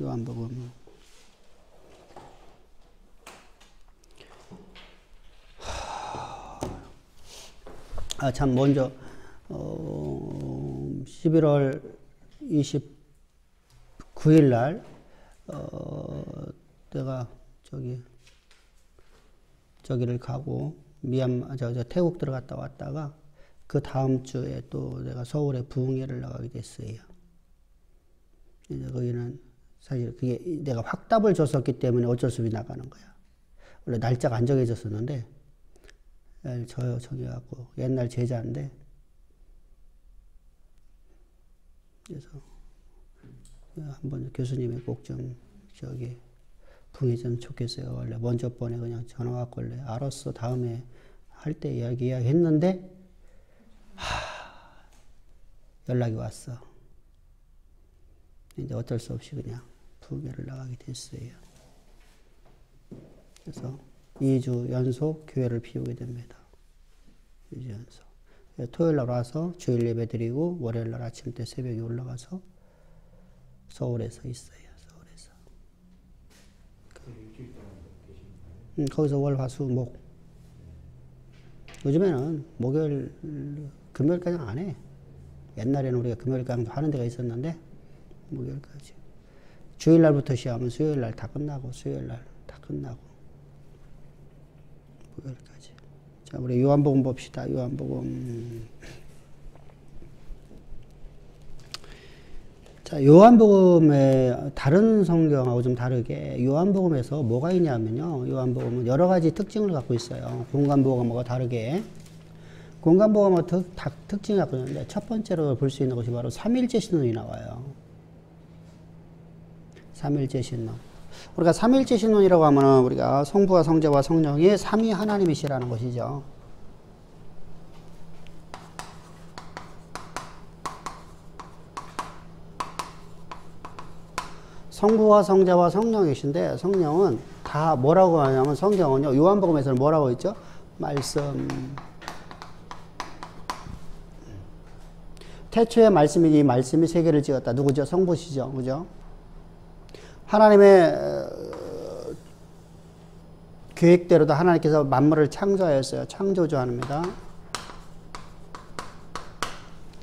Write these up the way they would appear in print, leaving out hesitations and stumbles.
요한복음. 참 먼저 11월 29일 날 내가 저기를 가고 태국 들어갔다 왔다가 그 다음 주에 또 내가 서울에 부흥회를 나가게 됐어요. 이제 거기는 사실 그게 내가 확답을 줬었기 때문에 어쩔 수 없이 나가는 거야. 원래 날짜가 안 정해졌었는데 저요 정해갖고 옛날 제자인데 그래서 한번 교수님이 꼭 좀 부흥회전 좋겠어요. 원래 먼저 번에 그냥 전화 왔길래 알았어 다음에 할 때 이야기했는데 연락이 왔어. 이제 어쩔 수 없이 그냥 부흥회를 나가게 됐어요. 그래서 2주 연속 교회를 비우게 됩니다. 2주 연속. 토요일 날 와서 주일 예배 드리고 월요일 날 아침 때 새벽에 올라가서 서울에서 있어요. 서울에서. 거기서 월, 화, 수, 목. 요즘에는 목요일, 금요일까지 안 해. 옛날에는 우리가 금요일까지 하는 데가 있었는데 목요일까지. 주일 날부터 시험은 수요일 날 다 끝나고 수요일 날 다 끝나고 목요일까지. 자, 우리 요한복음 봅시다. 요한복음. 자, 요한복음의 다른 성경하고 좀 다르게 요한복음에서 뭐가 있냐면요. 요한복음은 여러 가지 특징을 갖고 있어요. 공간복음하고 다르게. 공간복음하고 특징이 갖고 있는데 첫 번째로 볼 수 있는 것이 바로 삼일째 신론이 나와요. 삼일째 신론. 우리가 삼일째 신론이라고 하면 우리가 성부와 성자와 성령이 삼위 하나님이시라는 것이죠. 성부와 성자와 성령이신데 성령은 다 뭐라고 하냐면 성경은요. 요한복음에서는 뭐라고 했죠? 말씀. 태초에 말씀이니 말씀이 세계를 지었다. 누구죠? 성부시죠. 그죠? 하나님의 계획대로도 하나님께서 만물을 창조하였어요. 창조주 하나님입니다.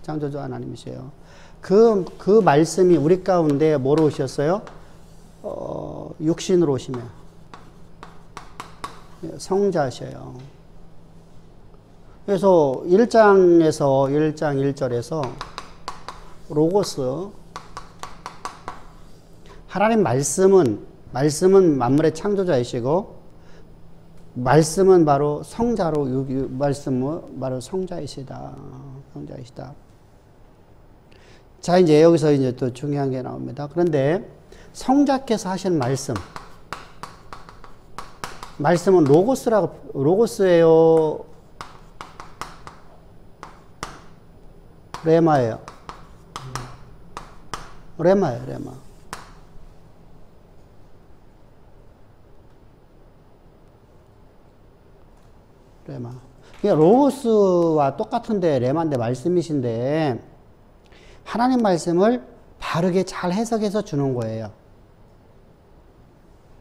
창조주 하나님이세요. 그 말씀이 우리 가운데 뭐로 오셨어요? 육신으로 오시면 성자셔요. 그래서 1장 1절에서 로고스 하나님 말씀은 만물의 창조자이시고 말씀은 바로 성자로 말씀은 바로 성자이시다. 자, 이제 여기서 이제 또 중요한 게 나옵니다. 그런데 성자께서 하신 말씀은 로고스예요. 레마예요. 레마예요, 레마. 레마. 그러니까 로고스와 똑같은데 레마인데 말씀이신데 하나님 말씀을 바르게 잘 해석해서 주는 거예요.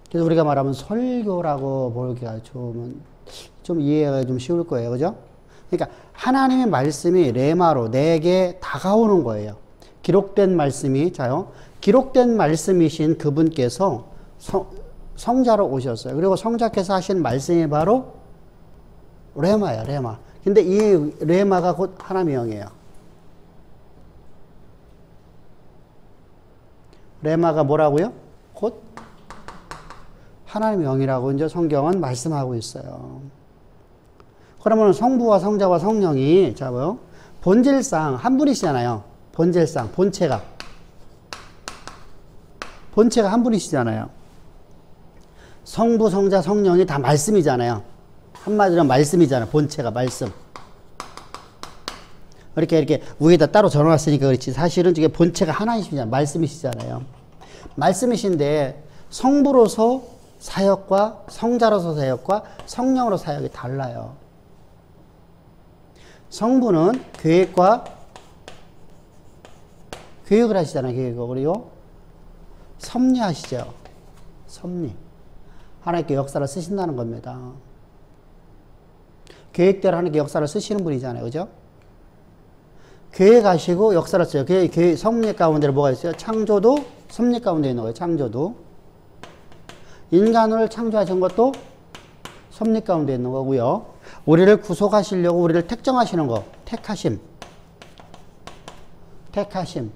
그래서 우리가 말하면 설교라고 보기가 좀 이해가 좀 쉬울 거예요. 그죠? 그러니까 하나님의 말씀이 레마로 내게 다가오는 거예요. 기록된 말씀이, 기록된 말씀이신 그분께서 성자로 오셨어요. 그리고 성자께서 하신 말씀이 바로 레마야, 레마. 근데 이 레마가 곧 하나님의 영이에요. 레마가 뭐라고요? 곧 하나님의 영이라고 이제 성경은 말씀하고 있어요. 그러면 성부와 성자와 성령이, 본질상 한 분이시잖아요. 본질상, 본체가 한 분이시잖아요. 성부, 성자, 성령이 다 말씀이잖아요. 한마디로 말씀이잖아요. 본체가 말씀. 이렇게 위에다 따로 적어놨으니까 그렇지. 사실은 이게 본체가 하나이시잖아요. 말씀이시잖아요. 말씀이신데 성부로서 사역과 성자로서 사역과 성령으로 사역이 달라요. 성부는 교육을 하시잖아요. 그리고 섭리하시죠. 섭리. 하나님께 역사를 쓰신다는 겁니다. 계획대로 하나님께 역사를 쓰시는 분이잖아요. 그죠? 계획하시고 역사를 써요. 계획, 섭리 가운데 뭐가 있어요? 창조도 섭리 가운데 있는 거예요. 창조도. 인간을 창조하신 것도 섭리 가운데 있는 거고요. 우리를 구속하시려고 우리를 택정하시는 거. 택하심. 택하심.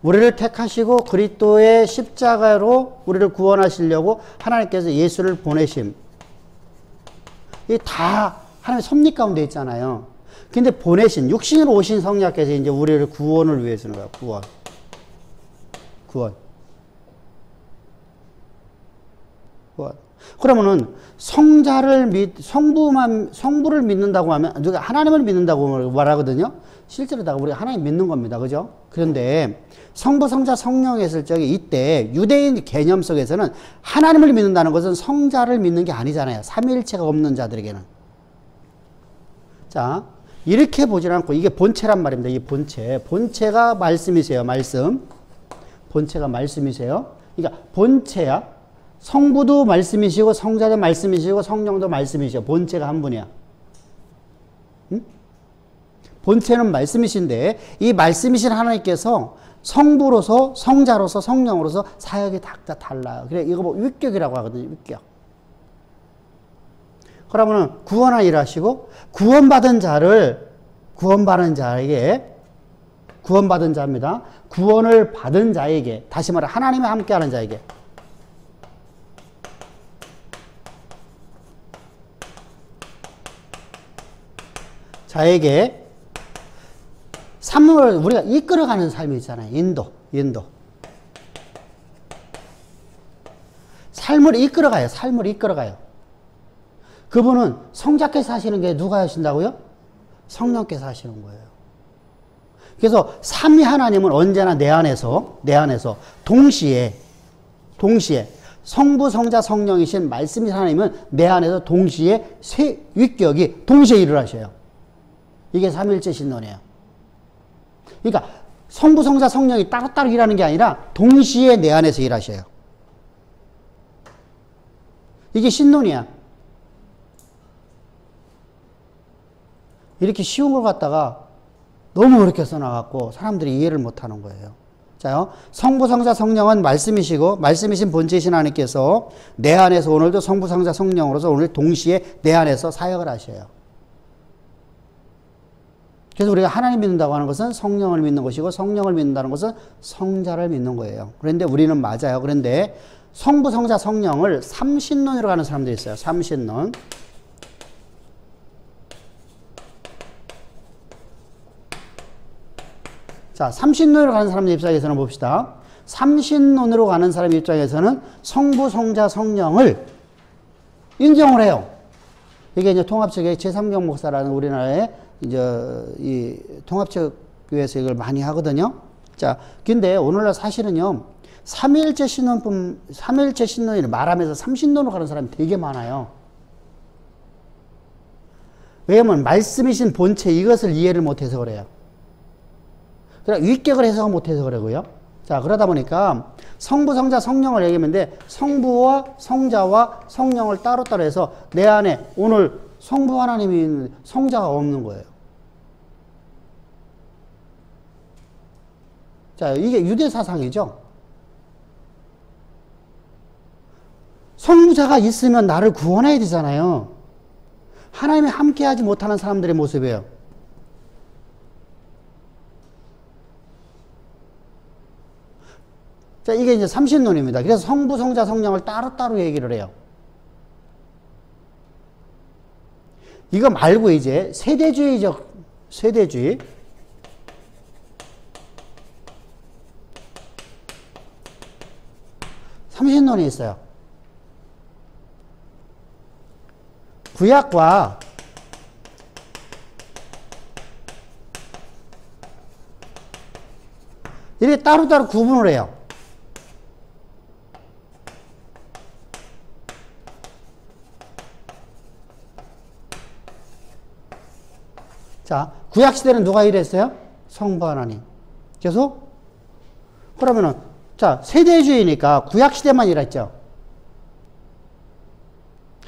우리를 택하시고 그리스도의 십자가로 우리를 구원하시려고 하나님께서 예수를 보내심. 이게 다 하나님의 섭리 가운데 있잖아요. 근데 보내신, 육신으로 오신 성령께서 이제 우리를 구원을 위해 주는 거예요. 구원. 구원. 구원. 그러면은 성부를 믿는다고 하면, 누가 하나님을 믿는다고 말하거든요. 실제로 다 우리가 하나님 믿는 겁니다. 그죠? 그런데 성부, 성자, 성령이 있을 적에 이때 유대인 개념 속에서는 하나님을 믿는다는 것은 성자를 믿는 게 아니잖아요. 삼위일체가 없는 자들에게는. 자, 이렇게 보질 않고 이게 본체란 말입니다. 이 본체. 본체가 말씀이세요. 말씀. 본체가 말씀이세요. 그러니까 본체야. 성부도 말씀이시고 성자도 말씀이시고 성령도 말씀이시고 본체가 한 분이야. 응? 본체는 말씀이신데 이 말씀이신 하나님께서 성부로서 성자로서 성령으로서 사역이 다 달라요. 그래 이거 뭐 위격이라고 하거든요. 위격. 그러면은 구원을 일하시고 구원받은 자에게 구원받은 자입니다. 구원을 받은 자에게 다시 말해 하나님과 함께하는 자에게 삶을 우리가 이끌어가는 삶이 있잖아요. 인도. 삶을 이끌어가요. 그분은 성자께서 하시는 게 누가 하신다고요? 성령께서 하시는 거예요. 그래서 삼위 하나님은 언제나 내 안에서 동시에 성부, 성자, 성령이신 말씀이 하나님은 내 안에서 동시에 세 위격이 동시에 일을 하셔요. 이게 삼위일체 신론이에요. 그러니까 성부, 성자, 성령이 따로따로 일하는 게 아니라 동시에 내 안에서 일하셔요. 이게 신론이야. 이렇게 쉬운 걸 갖다가 너무 어렵게 써놔갖고 사람들이 이해를 못하는 거예요. 자요, 성부, 성자, 성령은 말씀이시고 말씀이신 본체이신 하나님께서 내 안에서 오늘도 성부, 성자, 성령으로서 오늘 동시에 내 안에서 사역을 하셔요. 그래서 우리가 하나님 믿는다고 하는 것은 성령을 믿는 것이고 성령을 믿는다는 것은 성자를 믿는 거예요. 그런데 우리는 맞아요. 그런데 성부, 성자, 성령을 삼신론으로 가는 사람들이 있어요. 삼신론. 자, 삼신론으로 가는 사람들 입장에서는 봅시다. 삼신론으로 가는 사람 입장에서는 성부, 성자, 성령을 인정을 해요. 이게 이제 통합측의 최삼경 목사라는 우리나라의 이제 이 통합측교회에서 이걸 많이 하거든요. 자, 근데 오늘날 사실은요, 삼위일체 신론을 말하면서 삼신론으로 가는 사람이 되게 많아요. 왜냐면 말씀이신 본체 이것을 이해를 못해서 그래요. 그러니까 위격을 해석을 못해서 그러고요. 자, 그러다 보니까 성부, 성자, 성령을 얘기하는데 성부와 성자와 성령을 따로따로 해서 내 안에 오늘 성부 하나님이 있는 성자가 없는 거예요. 자, 이게 유대 사상이죠. 성자가 있으면 나를 구원해야 되잖아요. 하나님이 함께하지 못하는 사람들의 모습이에요. 자, 이게 이제 삼신론입니다. 그래서 성부, 성자, 성령을 따로따로 얘기를 해요. 이거 말고 이제 세대주의 삼신론이 있어요. 구약과 이렇게 따로따로 구분을 해요. 자, 구약시대는 누가 일했어요? 성부 하나님. 계속? 그러면은 자, 세대주의니까 구약시대만 일했죠.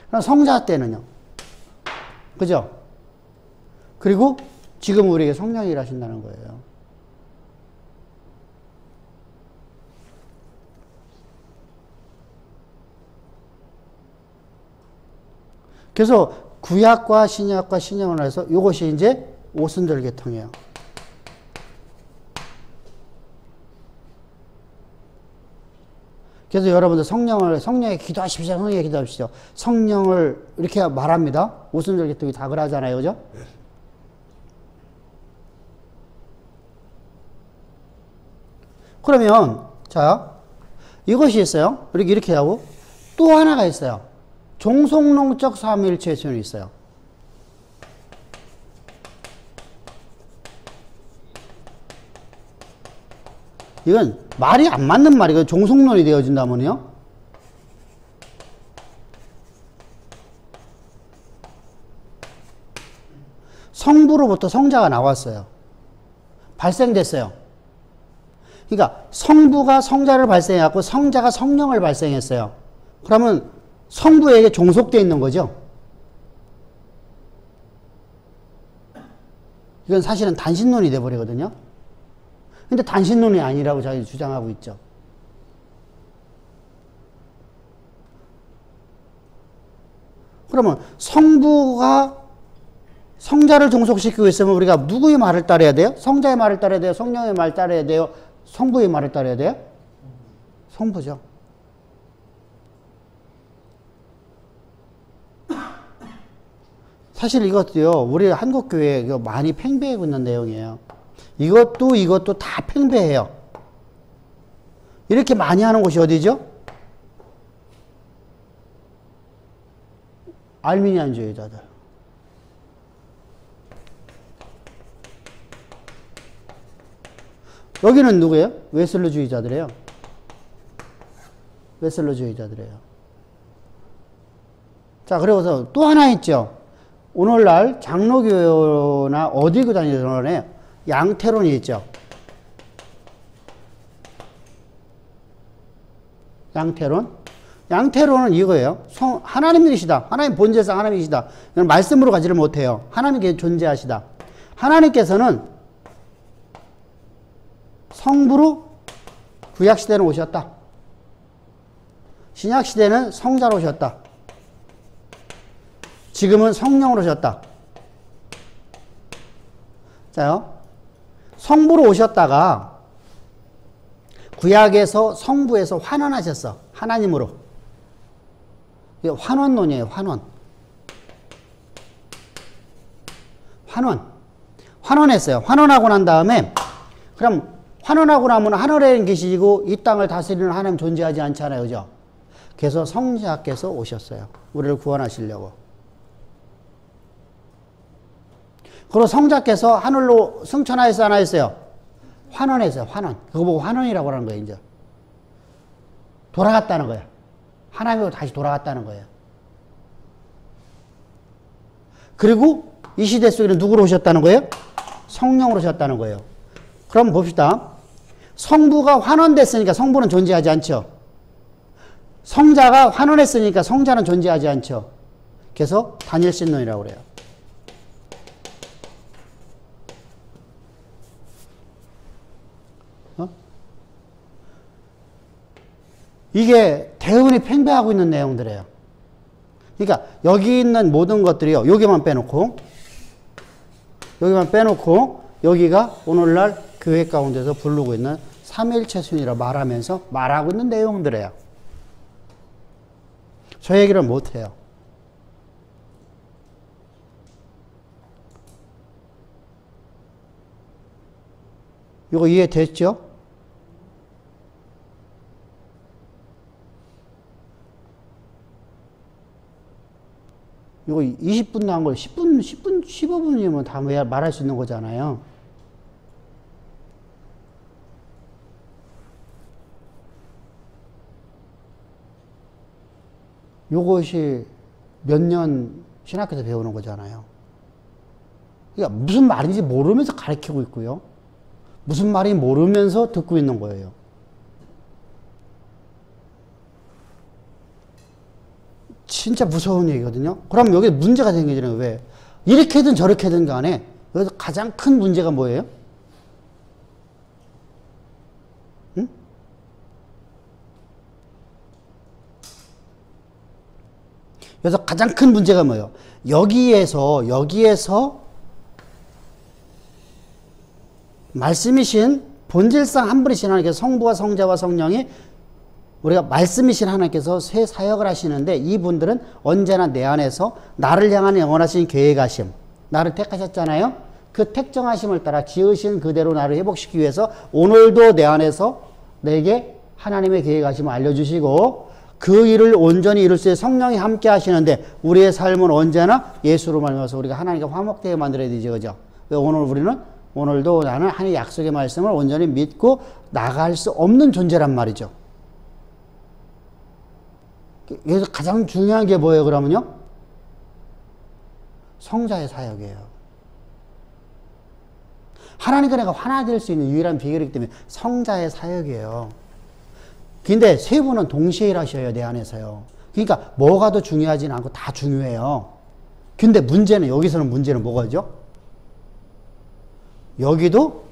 그럼 성자 때는요. 그죠? 그리고 지금 우리에게 성령이 일하신다는 거예요. 그래서 구약과 신약과 신약을 해서 이것이 이제 오순절 계통이에요. 그래서 여러분들 성령에 기도하십시오. 성령에 기도하십시오. 성령을 이렇게 말합니다. 오순절 계통이 다 그러잖아요. 그죠? 그러면, 자, 이것이 있어요. 이렇게 하고, 또 하나가 있어요. 종속론적 삼위일체의 수준이 있어요. 이건 말이 안 맞는 말이에요. 종속론이 되어진다면요. 성부로부터 성자가 나왔어요. 발생됐어요. 그러니까 성부가 성자를 발생해갖고 성자가 성령을 발생했어요. 그러면 성부에게 종속되어 있는 거죠. 이건 사실은 단신론이 돼버리거든요. 근데 단신론이 아니라고 자기 주장하고 있죠. 그러면 성부가 성자를 종속시키고 있으면 우리가 누구의 말을 따라야 돼요? 성자의 말을 따라야 돼요? 성령의 말을 따라야 돼요? 성부의 말을 따라야 돼요? 성부죠. 사실 이것도요, 우리 한국교회에 많이 팽배하고 있는 내용이에요. 이것도 다 팽배해요. 이렇게 많이 하는 곳이 어디죠? 알미니안주의자들. 여기는 누구예요? 웨슬러주의자들이에요. 웨슬러주의자들이에요. 자, 그리고서 또 하나 있죠. 오늘날 장로교나 어디 다니든 양태론이 있죠. 양태론은 이거예요. 하나님이시다. 하나님 본질상 하나님이시다. 이건 말씀으로 가지를 못해요. 하나님께 존재하시다. 하나님께서는 성부로 구약시대는 오셨다. 신약시대는 성자로 오셨다. 지금은 성령으로 오셨다. 자요. 성부로 오셨다가 구약에서 성부에서 환원하셨어. 하나님으로. 이게 환원론이에요. 환원했어요. 환원하고 난 다음에 그럼 환원하고 나면 하늘에 계시고 이 땅을 다스리는 하나님 존재하지 않잖아요. 그죠? 그래서 성자께서 오셨어요. 우리를 구원하시려고. 그리고 성자께서 하늘로 승천하였어, 안 하였어요? 환원했어요. 그거 보고 환원이라고 하는 거예요. 이제 돌아갔다는 거예요. 하나님으로 다시 돌아갔다는 거예요. 그리고 이 시대 속에는 누구로 오셨다는 거예요? 성령으로 오셨다는 거예요. 그럼 봅시다. 성부가 환원됐으니까 성부는 존재하지 않죠. 성자가 환원했으니까 성자는 존재하지 않죠. 그래서 단일신론이라고 그래요. 이게 대부분이 팽배하고 있는 내용들이에요. 그러니까 여기 있는 모든 것들이요. 여기만 빼놓고 여기가 오늘날 교회 가운데서 부르고 있는 삼위일체순위라 말하고 있는 내용들이에요. 저 얘기를 못해요. 이거 이해됐죠? 이거 20분 나온 걸 15분이면 다 말할 수 있는 거잖아요. 요것이 몇 년 신학교에서 배우는 거잖아요. 그러니까 무슨 말인지 모르면서 가르치고 있고요. 무슨 말인지 모르면서 듣고 있는 거예요. 진짜 무서운 얘기거든요. 그럼 여기 문제가 생기잖아요. 왜? 이렇게든 저렇게든 간에 여기서 가장 큰 문제가 뭐예요? 응? 여기서 가장 큰 문제가 뭐예요? 여기에서 말씀이신 본질상 한 분이신 하나님께서 성부와 성자와 성령이 우리가 말씀이신 하나님께서 새 사역을 하시는데 이분들은 언제나 내 안에서 나를 향한 영원하신 계획하심, 나를 택하셨잖아요. 그 택정하심을 따라 지으신 그대로 나를 회복시키기 위해서 오늘도 내 안에서 내게 하나님의 계획하심을 알려주시고 그 일을 온전히 이룰 수 있는 성령이 함께 하시는데 우리의 삶은 언제나 예수로 말미암아서 우리가 하나님과 화목되게 만들어야 되죠. 그죠? 오늘도 나는 하나님의 약속의 말씀을 온전히 믿고 나갈 수 없는 존재란 말이죠. 여기서 가장 중요한 게 뭐예요, 그러면요? 성자의 사역이에요. 하나님과 내가 하나 될 수 있는 유일한 비결이기 때문에 성자의 사역이에요. 근데 세 분은 동시에 일하셔요, 내 안에서요. 그러니까 뭐가 더 중요하지는 않고 다 중요해요. 근데 여기서는 문제는 뭐가죠? 여기도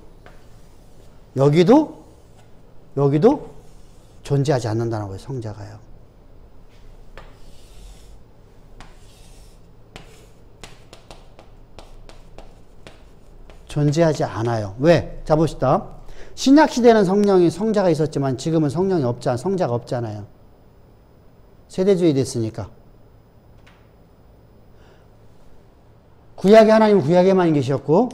존재하지 않는다는 거예요, 성자가요. 존재하지 않아요. 왜? 자, 봅시다. 신약시대는 성자가 있었지만 지금은 성자가 없잖아요. 세대주의 됐으니까. 구약의 하나님은 구약에만 계셨고,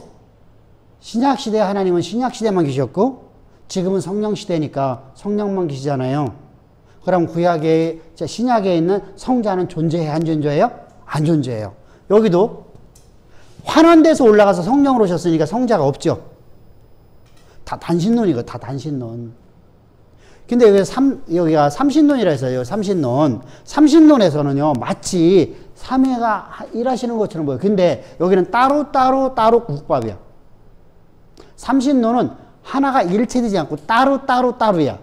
신약시대 하나님은 신약시대만 계셨고, 지금은 성령시대니까 성령만 계시잖아요. 그럼 신약에 있는 성자는 존재해요? 안 존재해요? 안 존재해요. 여기도 환원돼서 올라가서 성령으로 오셨으니까 성자가 없죠. 다 단신론이고, 다 단신론. 근데 여기가 삼신론이라 해서요, 삼신론. 삼신론에서는요, 마치 삼위가 일하시는 것처럼 보여요. 근데 여기는 따로 국밥이야. 삼신론은 하나가 일체되지 않고 따로야.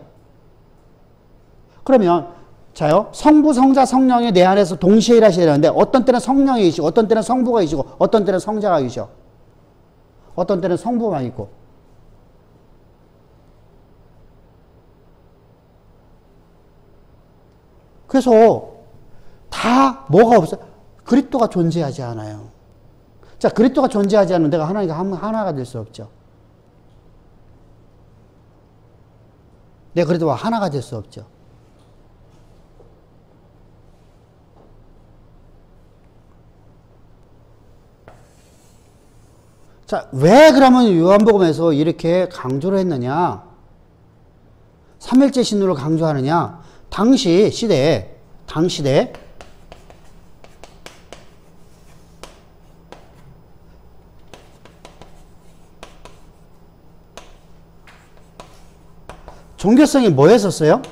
그러면, 자요, 성부, 성자, 성령이 내 안에서 동시에 일하셔야 되는데, 어떤 때는 성령이 계시고, 어떤 때는 성부가 계시고, 어떤 때는 성자가 계셔. 어떤 때는 성부만 있고. 그래서, 다 뭐가 없어요? 그리스도가 존재하지 않아요. 자, 그리스도가 존재하지 않는 데가 하나가 될 수 없죠. 내 그리스도와 하나가 될 수 없죠. 자, 왜 그러면 요한복음에서 이렇게 강조를 했느냐? 삼일째 신론을 강조하느냐? 당시 시대에 종교성이 뭐였었어요?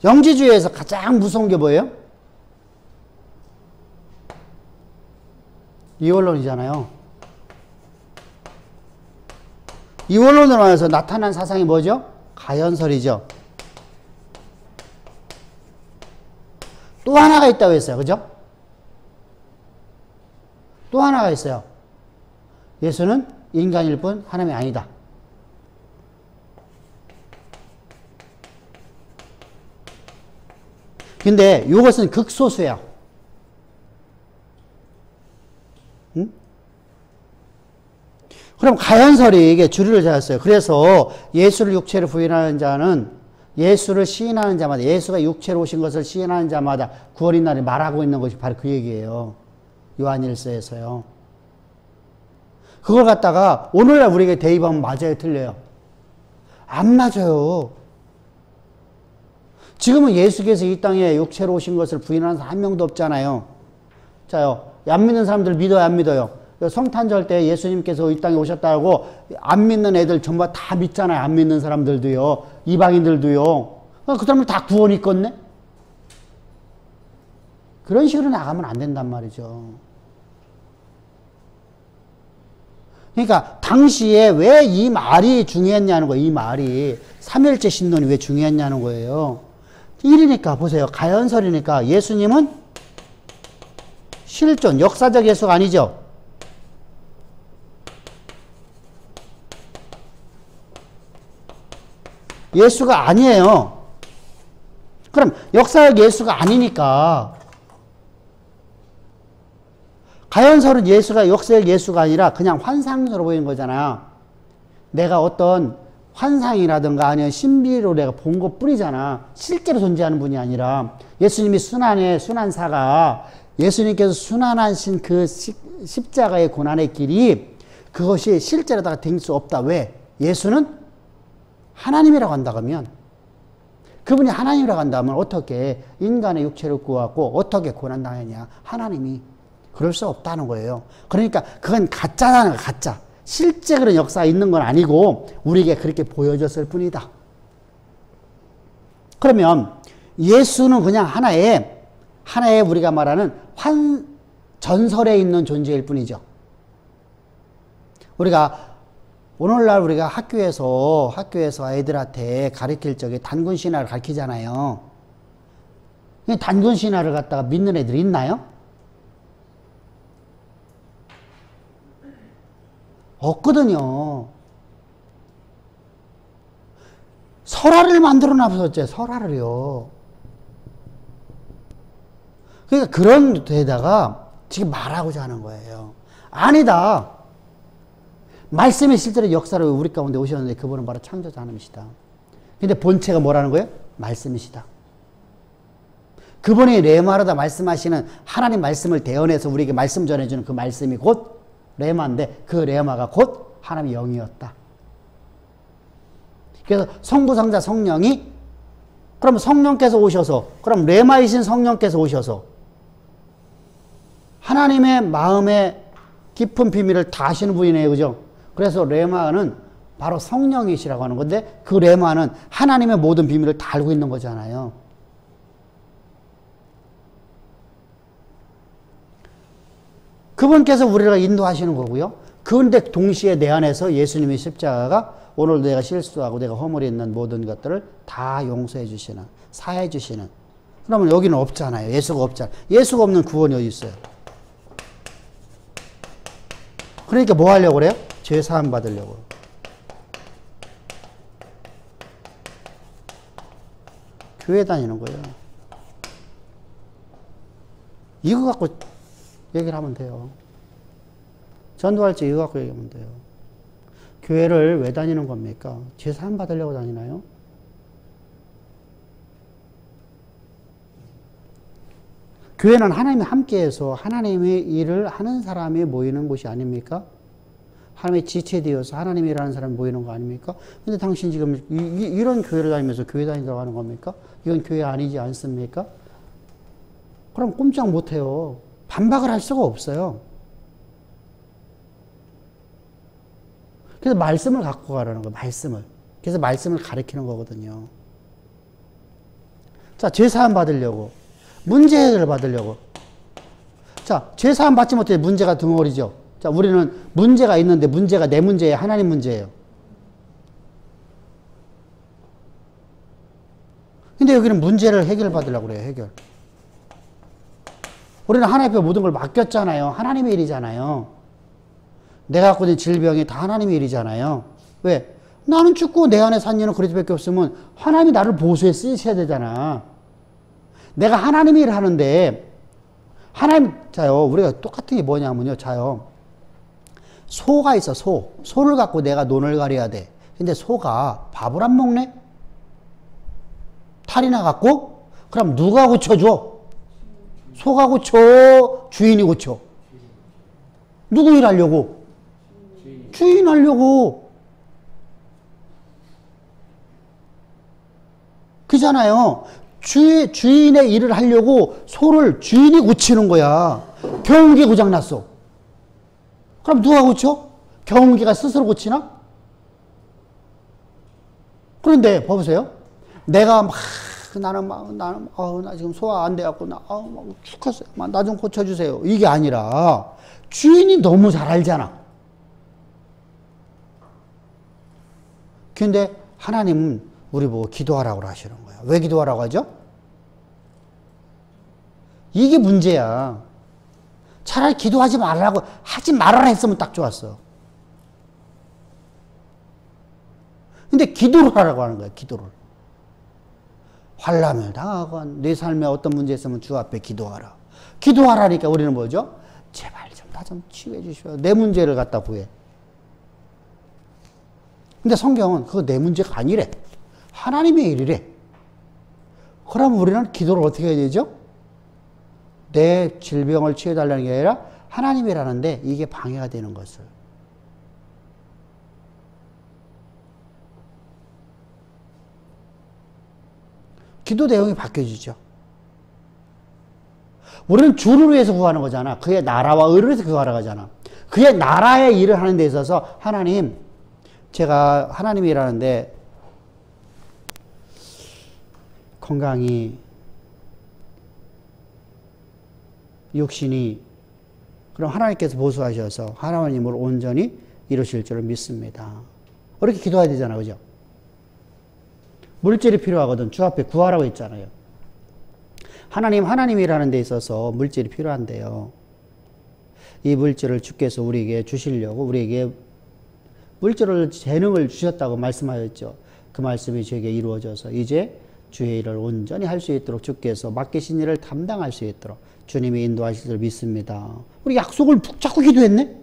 영지주의에서 가장 무서운 게 뭐예요? 이원론이잖아요. 이원론으로 해서 나타난 사상이 뭐죠? 가연설이죠. 또 하나가 있다고 했어요. 그죠? 또 하나가 있어요. 예수는 인간일 뿐 하나님이 아니다. 근데 이것은 극소수야. 응? 그럼 가연설이 이게 주류를 잡았어요. 그래서 예수를 육체로 부인하는 자는 예수를 시인하는 자마다, 예수가 육체로 오신 것을 시인하는 자마다 구원의 날에 말하고 있는 것이 바로 그 얘기예요. 요한일서에서요. 그걸 갖다가 오늘날 우리에게 대입하면 맞아요, 틀려요? 안 맞아요. 지금은 예수께서 이 땅에 육체로 오신 것을 부인하는 사람 한 명도 없잖아요. 자요, 안 믿는 사람들 믿어요, 안 믿어요? 성탄절 때 예수님께서 이 땅에 오셨다고 안 믿는 애들 전부 다 믿잖아요. 안 믿는 사람들도요, 이방인들도요. 그 사람들 다 구원이 있겠네? 그런 식으로 나가면 안 된단 말이죠. 그러니까 당시에 왜 이 말이 중요했냐는 거예요. 이 말이. 삼일째 신론이 왜 중요했냐는 거예요. 일이니까 보세요. 가연설이니까 예수님은 실존, 역사적 예수가 아니죠. 예수가 아니에요. 그럼 역사적 예수가 아니니까 가연설은 예수가 역사적 예수가 아니라 그냥 환상으로 보이는 거잖아. 내가 어떤 환상이라든가 아니면 신비로 내가 본 것 뿐이잖아. 실제로 존재하는 분이 아니라 예수님이 순환사가 예수님께서 순환하신 그 십자가의 고난의 길이 그것이 실제로다가 될 수 없다. 왜? 예수는 하나님이라고 한다고 하면 그분이 하나님이라고 한다면 어떻게 인간의 육체를 구하고 어떻게 고난당했냐. 하나님이. 그럴 수 없다는 거예요. 그러니까 그건 가짜잖아요. 가짜. 실제 그런 역사가 있는 건 아니고 우리에게 그렇게 보여졌을 뿐이다. 그러면 예수는 그냥 하나의 우리가 말하는 전설에 있는 존재일 뿐이죠. 오늘날 우리가 학교에서 아이들한테 가르칠 적에 단군 신화를 가르치잖아요. 단군 신화를 갖다가 믿는 애들이 있나요? 없거든요. 설화를 만들어 놔보셨죠? 설화를요. 그러니까 그런 데다가 지금 말하고자 하는 거예요. 아니다. 말씀이 실제로 역사로 우리 가운데 오셨는데 그분은 바로 창조자 하나님이시다. 근데 본체가 뭐라는 거예요? 말씀이시다. 그분이 레마르다 말씀하시는 하나님 말씀을 대언해서 우리에게 말씀 전해주는 그 말씀이 곧 레마인데 그 레마가 곧 하나님의 영이었다. 그래서 성부, 성자, 성령이 그럼 성령께서 오셔서 그럼 레마이신 성령께서 오셔서 하나님의 마음의 깊은 비밀을 다 아시는 분이네요. 그죠? 그래서 레마는 바로 성령이시라고 하는 건데 그 레마는 하나님의 모든 비밀을 다 알고 있는 거잖아요. 그분께서 우리를 인도하시는 거고요. 그런데 동시에 내 안에서 예수님의 십자가가 오늘 내가 실수하고 내가 허물이 있는 모든 것들을 다 용서해 주시는, 사해 주시는. 그러면 여기는 없잖아요. 예수가 없잖아요. 예수가 없는 구원이 어디 있어요? 그러니까 뭐 하려고 그래요? 죄 사함 받으려고. 교회 다니는 거예요. 이거 갖고 얘기를 하면 돼요. 전도할 때 이거 갖고 얘기하면 돼요. 교회를 왜 다니는 겁니까? 죄 사함 받으려고 다니나요? 교회는 하나님이 함께해서 하나님의 일을 하는 사람이 모이는 곳이 아닙니까? 하나님의 지체되어서 하나님이 일하는 사람이 모이는 거 아닙니까? 근데 당신 지금 이런 교회를 다니면서 교회 다닌다고 하는 겁니까? 이건 교회 아니지 않습니까? 그럼 꼼짝 못해요. 반박을 할 수가 없어요. 그래서 말씀을 갖고 가라는 거예요. 말씀을. 그래서 말씀을 가르치는 거거든요. 자, 죄사함 받으려고. 문제 해결을 받으려고. 자, 죄사함 받지 못해 문제가 덩어리죠. 자, 우리는 문제가 있는데 문제가 내 문제예요? 하나님 문제예요? 근데 여기는 문제를 해결받으려고 그래요. 해결. 우리는 하나님 앞에 모든 걸 맡겼잖아요. 하나님의 일이잖아요. 내가 갖고 있는 질병이 다 하나님의 일이잖아요. 왜? 나는 죽고 내 안에 산 이는 그리스도밖에 없으면 하나님이 나를 보수에 쓰셔야 되잖아. 내가 하나님의 일을 하는데 자요. 우리가 똑같은 게 뭐냐면요. 자요. 소가 있어. 소를 갖고 내가 논을 가려야 돼. 근데 소가 밥을 안 먹네? 탈이나 갖고? 그럼 누가 고쳐줘? 소가 고쳐? 주인이 고쳐? 누구 일하려고? 주인 하려고. 그잖아요. 주인의 일을 하려고 소를 주인이 고치는 거야. 경운기 고장났어. 그럼 누가 고쳐? 경운기가 스스로 고치나? 그런데 봐보세요. 내가 나 지금 소화 안 돼갖고 막 죽겠어요. 나 좀 고쳐주세요. 이게 아니라 주인이 너무 잘 알잖아. 근데 하나님은 우리 보고 기도하라고 하시는 거야. 왜 기도하라고 하죠? 이게 문제야. 차라리 기도하지 말라고, 하지 말아라 했으면 딱 좋았어. 근데 기도를 하라고 하는 거야, 기도를. 환난을 당하건 내 삶에 어떤 문제 있으면 주 앞에 기도하라. 기도하라니까 우리는 뭐죠? 제발 좀 나 좀 치유해 주시오. 내 문제를 갖다 구해. 근데 성경은 그거 내 문제가 아니래. 하나님의 일이래. 그럼 우리는 기도를 어떻게 해야 되죠? 내 질병을 치유해달라는 게 아니라 하나님이라는데 이게 방해가 되는 것을. 기도 내용이 바뀌어지죠. 우리는 주를 위해서 구하는 거잖아. 그의 나라와 의를 위해서 구하러 가잖아. 그의 나라의 일을 하는 데 있어서 하나님, 제가 하나님이라는데 건강이, 육신이, 그럼 하나님께서 보수하셔서 하나님을 온전히 이루실 줄을 믿습니다. 이렇게 기도해야 되잖아. 그죠? 물질이 필요하거든. 주 앞에 구하라고 했잖아요. 하나님이라는 데 있어서 물질이 필요한데요. 이 물질을 주께서 우리에게 주시려고 우리에게 물질을, 재능을 주셨다고 말씀하셨죠. 그 말씀이 저에게 이루어져서 이제 주의 일을 온전히 할 수 있도록 주께서 맡기신 일을 담당할 수 있도록 주님이 인도하실 줄 믿습니다. 우리 약속을 붙잡고 기도했네?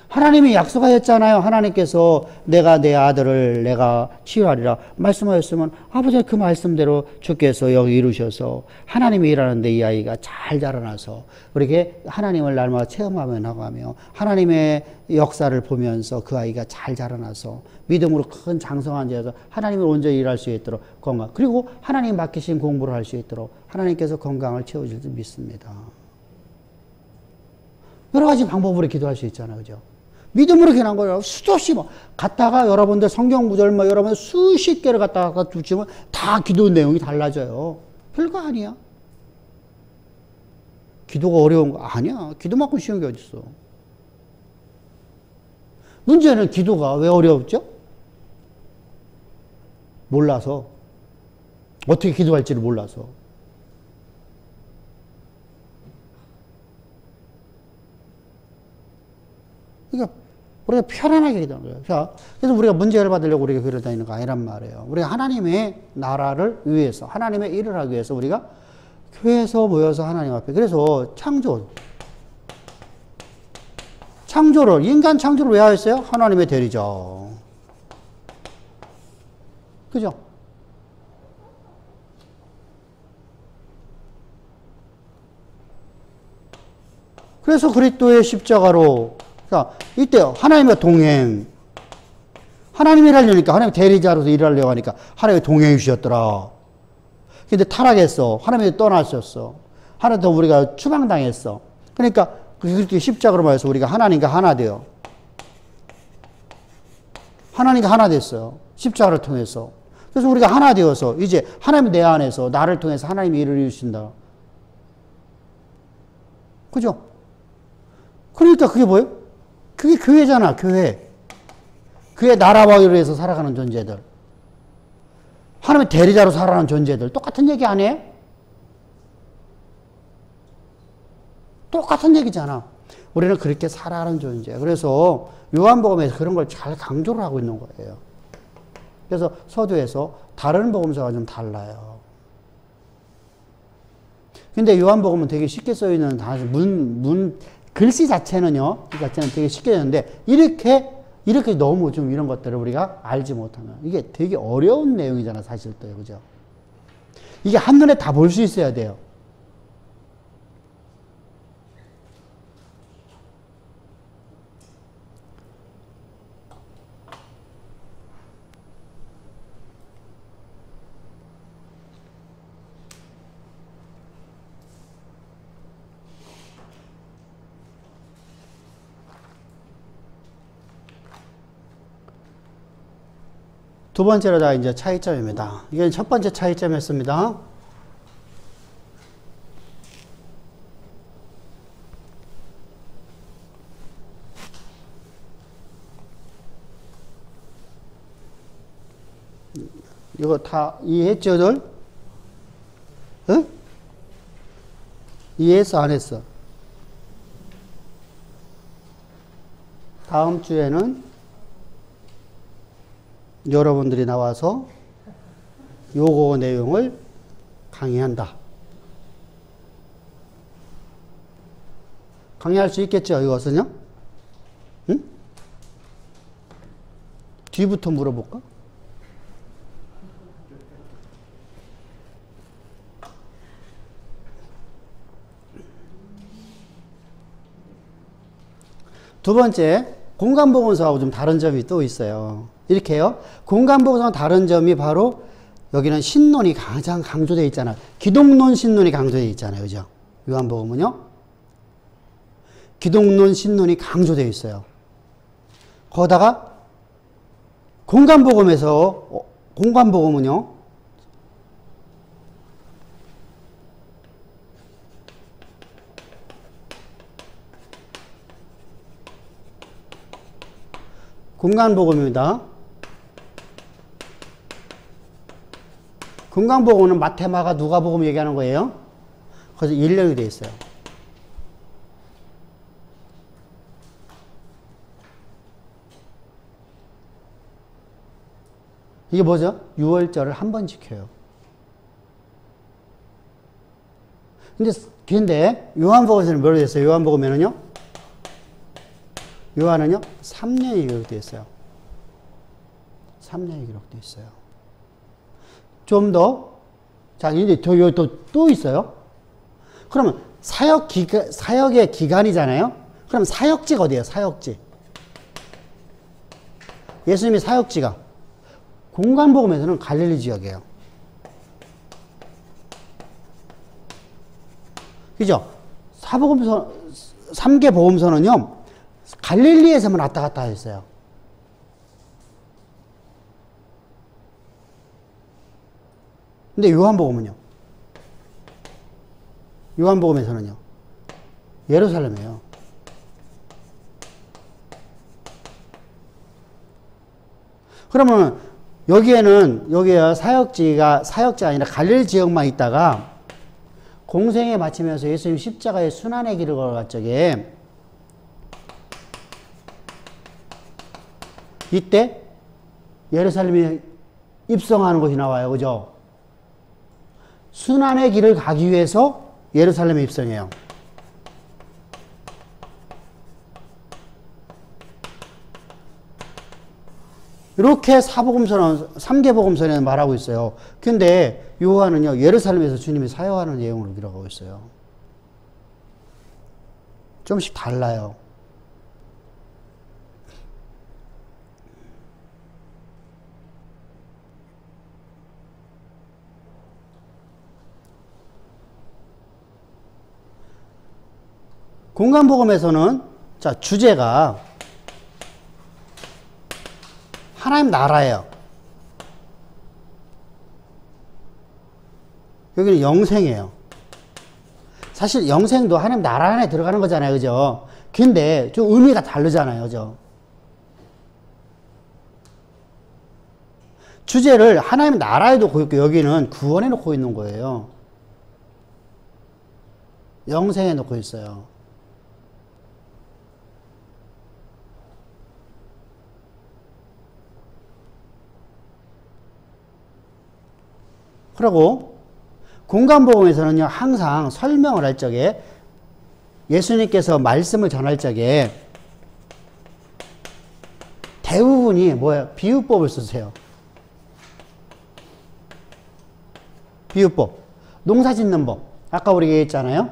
하나님이 약속하셨잖아요. 하나님께서 내가 내 아들을 내가 치유하리라 말씀하셨으면 아버지 그 말씀대로 주께서 여기 이루셔서 하나님이 일하는데 이 아이가 잘 자라나서 그렇게 하나님을 날마다 체험하며 나가며 하나님의 역사를 보면서 그 아이가 잘 자라나서 믿음으로 큰 장성한 자에서 하나님을 온전히 일할 수 있도록 건강, 그리고 하나님 맡기신 공부를 할 수 있도록 하나님께서 건강을 채워줄 줄 믿습니다. 여러 가지 방법으로 기도할 수 있잖아요. 그죠? 믿음으로 기도한 거예요. 수도 없이 뭐 갖다가 여러분들 성경 구절 뭐 여러분들 수십 개를 갖다가 두시면 다 기도 내용이 달라져요. 별거 아니야. 기도가 어려운 거 아니야. 기도만큼 쉬운 게 어딨어. 문제는 기도가 왜 어렵죠? 몰라서. 어떻게 기도할지를 몰라서. 그러니까 우리가 편안하게 기도하는 거예요. 자, 그래서 우리가 문제를 받으려고 우리가 교회를 다니는 거 아니란 말이에요. 우리가 하나님의 나라를 위해서, 하나님의 일을 하기 위해서 우리가 교회에서 모여서 하나님 앞에. 그래서 창조를, 인간 창조를 왜 하셨어요? 하나님의 대리죠. 그죠? 그래서 그리스도의 십자가로, 그러니까 이때요. 하나님과 동행. 하나님이 일하려니까 하나님 대리자로서 일하려고 하니까 하나님이 동행해 주셨더라. 근데 타락했어. 하나님이 떠나셨어. 하나 더 우리가 추방당했어. 그러니까 그리스도의 십자가로 말해서 우리가 하나님과 하나 돼요. 하나님과 하나 됐어요. 십자가를 통해서. 그래서 우리가 하나 되어서 이제 하나님 내 안에서 나를 통해서 하나님이 일을 이루신다. 그죠? 그러니까 그게 뭐예요? 그게 교회잖아, 교회. 그의 나라와 의를 위해서 살아가는 존재들. 하나님의 대리자로 살아가는 존재들. 똑같은 얘기 아니에요? 똑같은 얘기잖아. 우리는 그렇게 살아가는 존재야. 그래서 요한복음에서 그런 걸 잘 강조를 하고 있는 거예요. 그래서 서두에서 다른 복음서가 좀 달라요. 근데 요한복음은 되게 쉽게 써있는 글씨 자체는요, 이 자체는 되게 쉽게 되는데, 이렇게 너무 좀 이런 것들을 우리가 알지 못하면, 이게 되게 어려운 내용이잖아, 사실 또, 그죠? 이게 한눈에 다 볼 수 있어야 돼요. 두 번째로 다 이제 차이점입니다. 이게 첫 번째 차이점이었습니다. 이거 다 이해했죠들? 응? 이해했어, 안 했어? 다음 주에는 여러분들이 나와서 요거 내용을 강의한다. 강의할 수 있겠죠, 이것은요? 응? 뒤부터 물어볼까? 두 번째, 공간보건소하고 좀 다른 점이 또 있어요. 이렇게요. 공간보건소와 다른 점이 바로 여기는 신론이 가장 강조되어 있잖아요. 기독론 신론이 강조되어 있잖아요. 그죠? 요한복음은요. 기독론 신론이 강조되어 있어요. 거기다가 공간복음은요. 공간복음입니다. 공간복음은 마테마가 누가복음 얘기하는 거예요. 그래서 일령이 되어 있어요. 이게 뭐죠? 6월절을 한 번 지켜요. 근데 요한복음에서는 뭐로 되어 있어요? 요한복음에는요? 요한은요? 3년이 기록되어 있어요. 3년이 기록되어 있어요. 좀 더, 자, 이제 또 있어요. 그러면 사역의 기간이잖아요? 그럼 사역지가 어디예요? 사역지. 예수님의 사역지가. 공간복음에서는 갈릴리 지역이에요. 그죠? 3개 복음서는요, 갈릴리에서만 왔다 갔다 했어요. 근데 요한복음은요? 요한복음에서는요? 예루살렘이에요. 그러면 여기에 사역지가 아니라 갈릴리 지역만 있다가 공생에 마치면서 예수님 십자가의 순환의 길을 걸어갈 적에 이때 예루살렘에 입성하는 것이 나와요. 그죠? 순환의 길을 가기 위해서 예루살렘에 입성해요. 이렇게 3개 복음서는 말하고 있어요. 근데 요한은요, 예루살렘에서 주님이 사역하는 내용으로 기록하고 있어요. 좀씩 달라요. 공간복음에서는, 자, 주제가 하나님 나라예요. 여기는 영생이에요. 사실 영생도 하나님 나라 안에 들어가는 거잖아요. 그죠? 근데 좀 의미가 다르잖아요. 그죠? 주제를 하나님 나라에 놓고 있고 여기는 구원에 놓고 있는 거예요. 영생에 놓고 있어요. 그리고 공간복음에서는요, 항상 설명을 할 적에 예수님께서 말씀을 전할 적에 대부분이 뭐예요? 비유법을 쓰세요. 비유법. 농사 짓는 법. 아까 우리가 얘기했잖아요.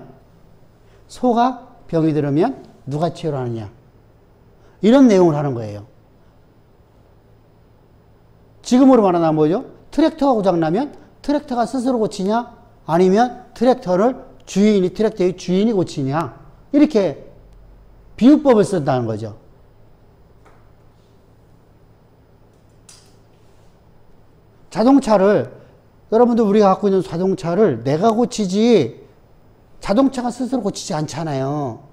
소가 병이 들으면 누가 치료하느냐. 이런 내용을 하는 거예요. 지금으로 말하면 뭐죠? 트랙터가 고장나면 트랙터가 스스로 고치냐? 아니면 트랙터의 주인이 고치냐? 이렇게 비유법을 쓴다는 거죠. 여러분들 우리가 갖고 있는 자동차를 내가 고치지 자동차가 스스로 고치지 않잖아요.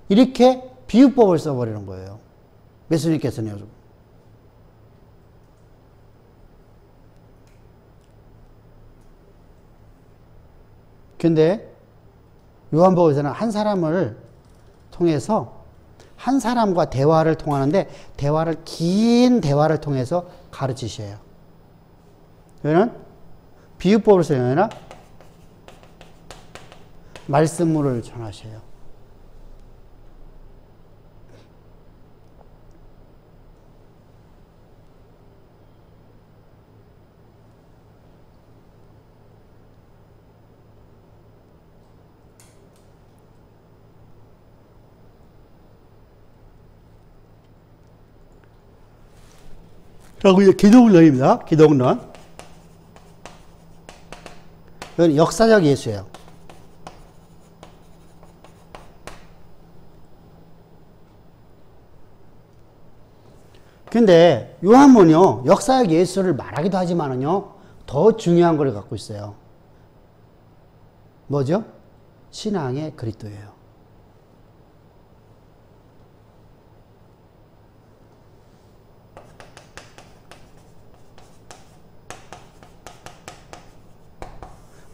이렇게 비유법을 써버리는 거예요. 예수님께서는요. 근데 요한복음에서는 한 사람을 통해서 한 사람과 대화를 통하는데 긴 대화를 통해서 가르치셔요. 이거는 비유법을 사용하나 말씀물을 전하셔요. 그리고 이제 기독론입니다. 기독론. 이건 역사적 예수예요. 근데 요한은요, 역사적 예수를 말하기도 하지만은요, 더 중요한 걸 갖고 있어요. 뭐죠? 신앙의 그리스도예요.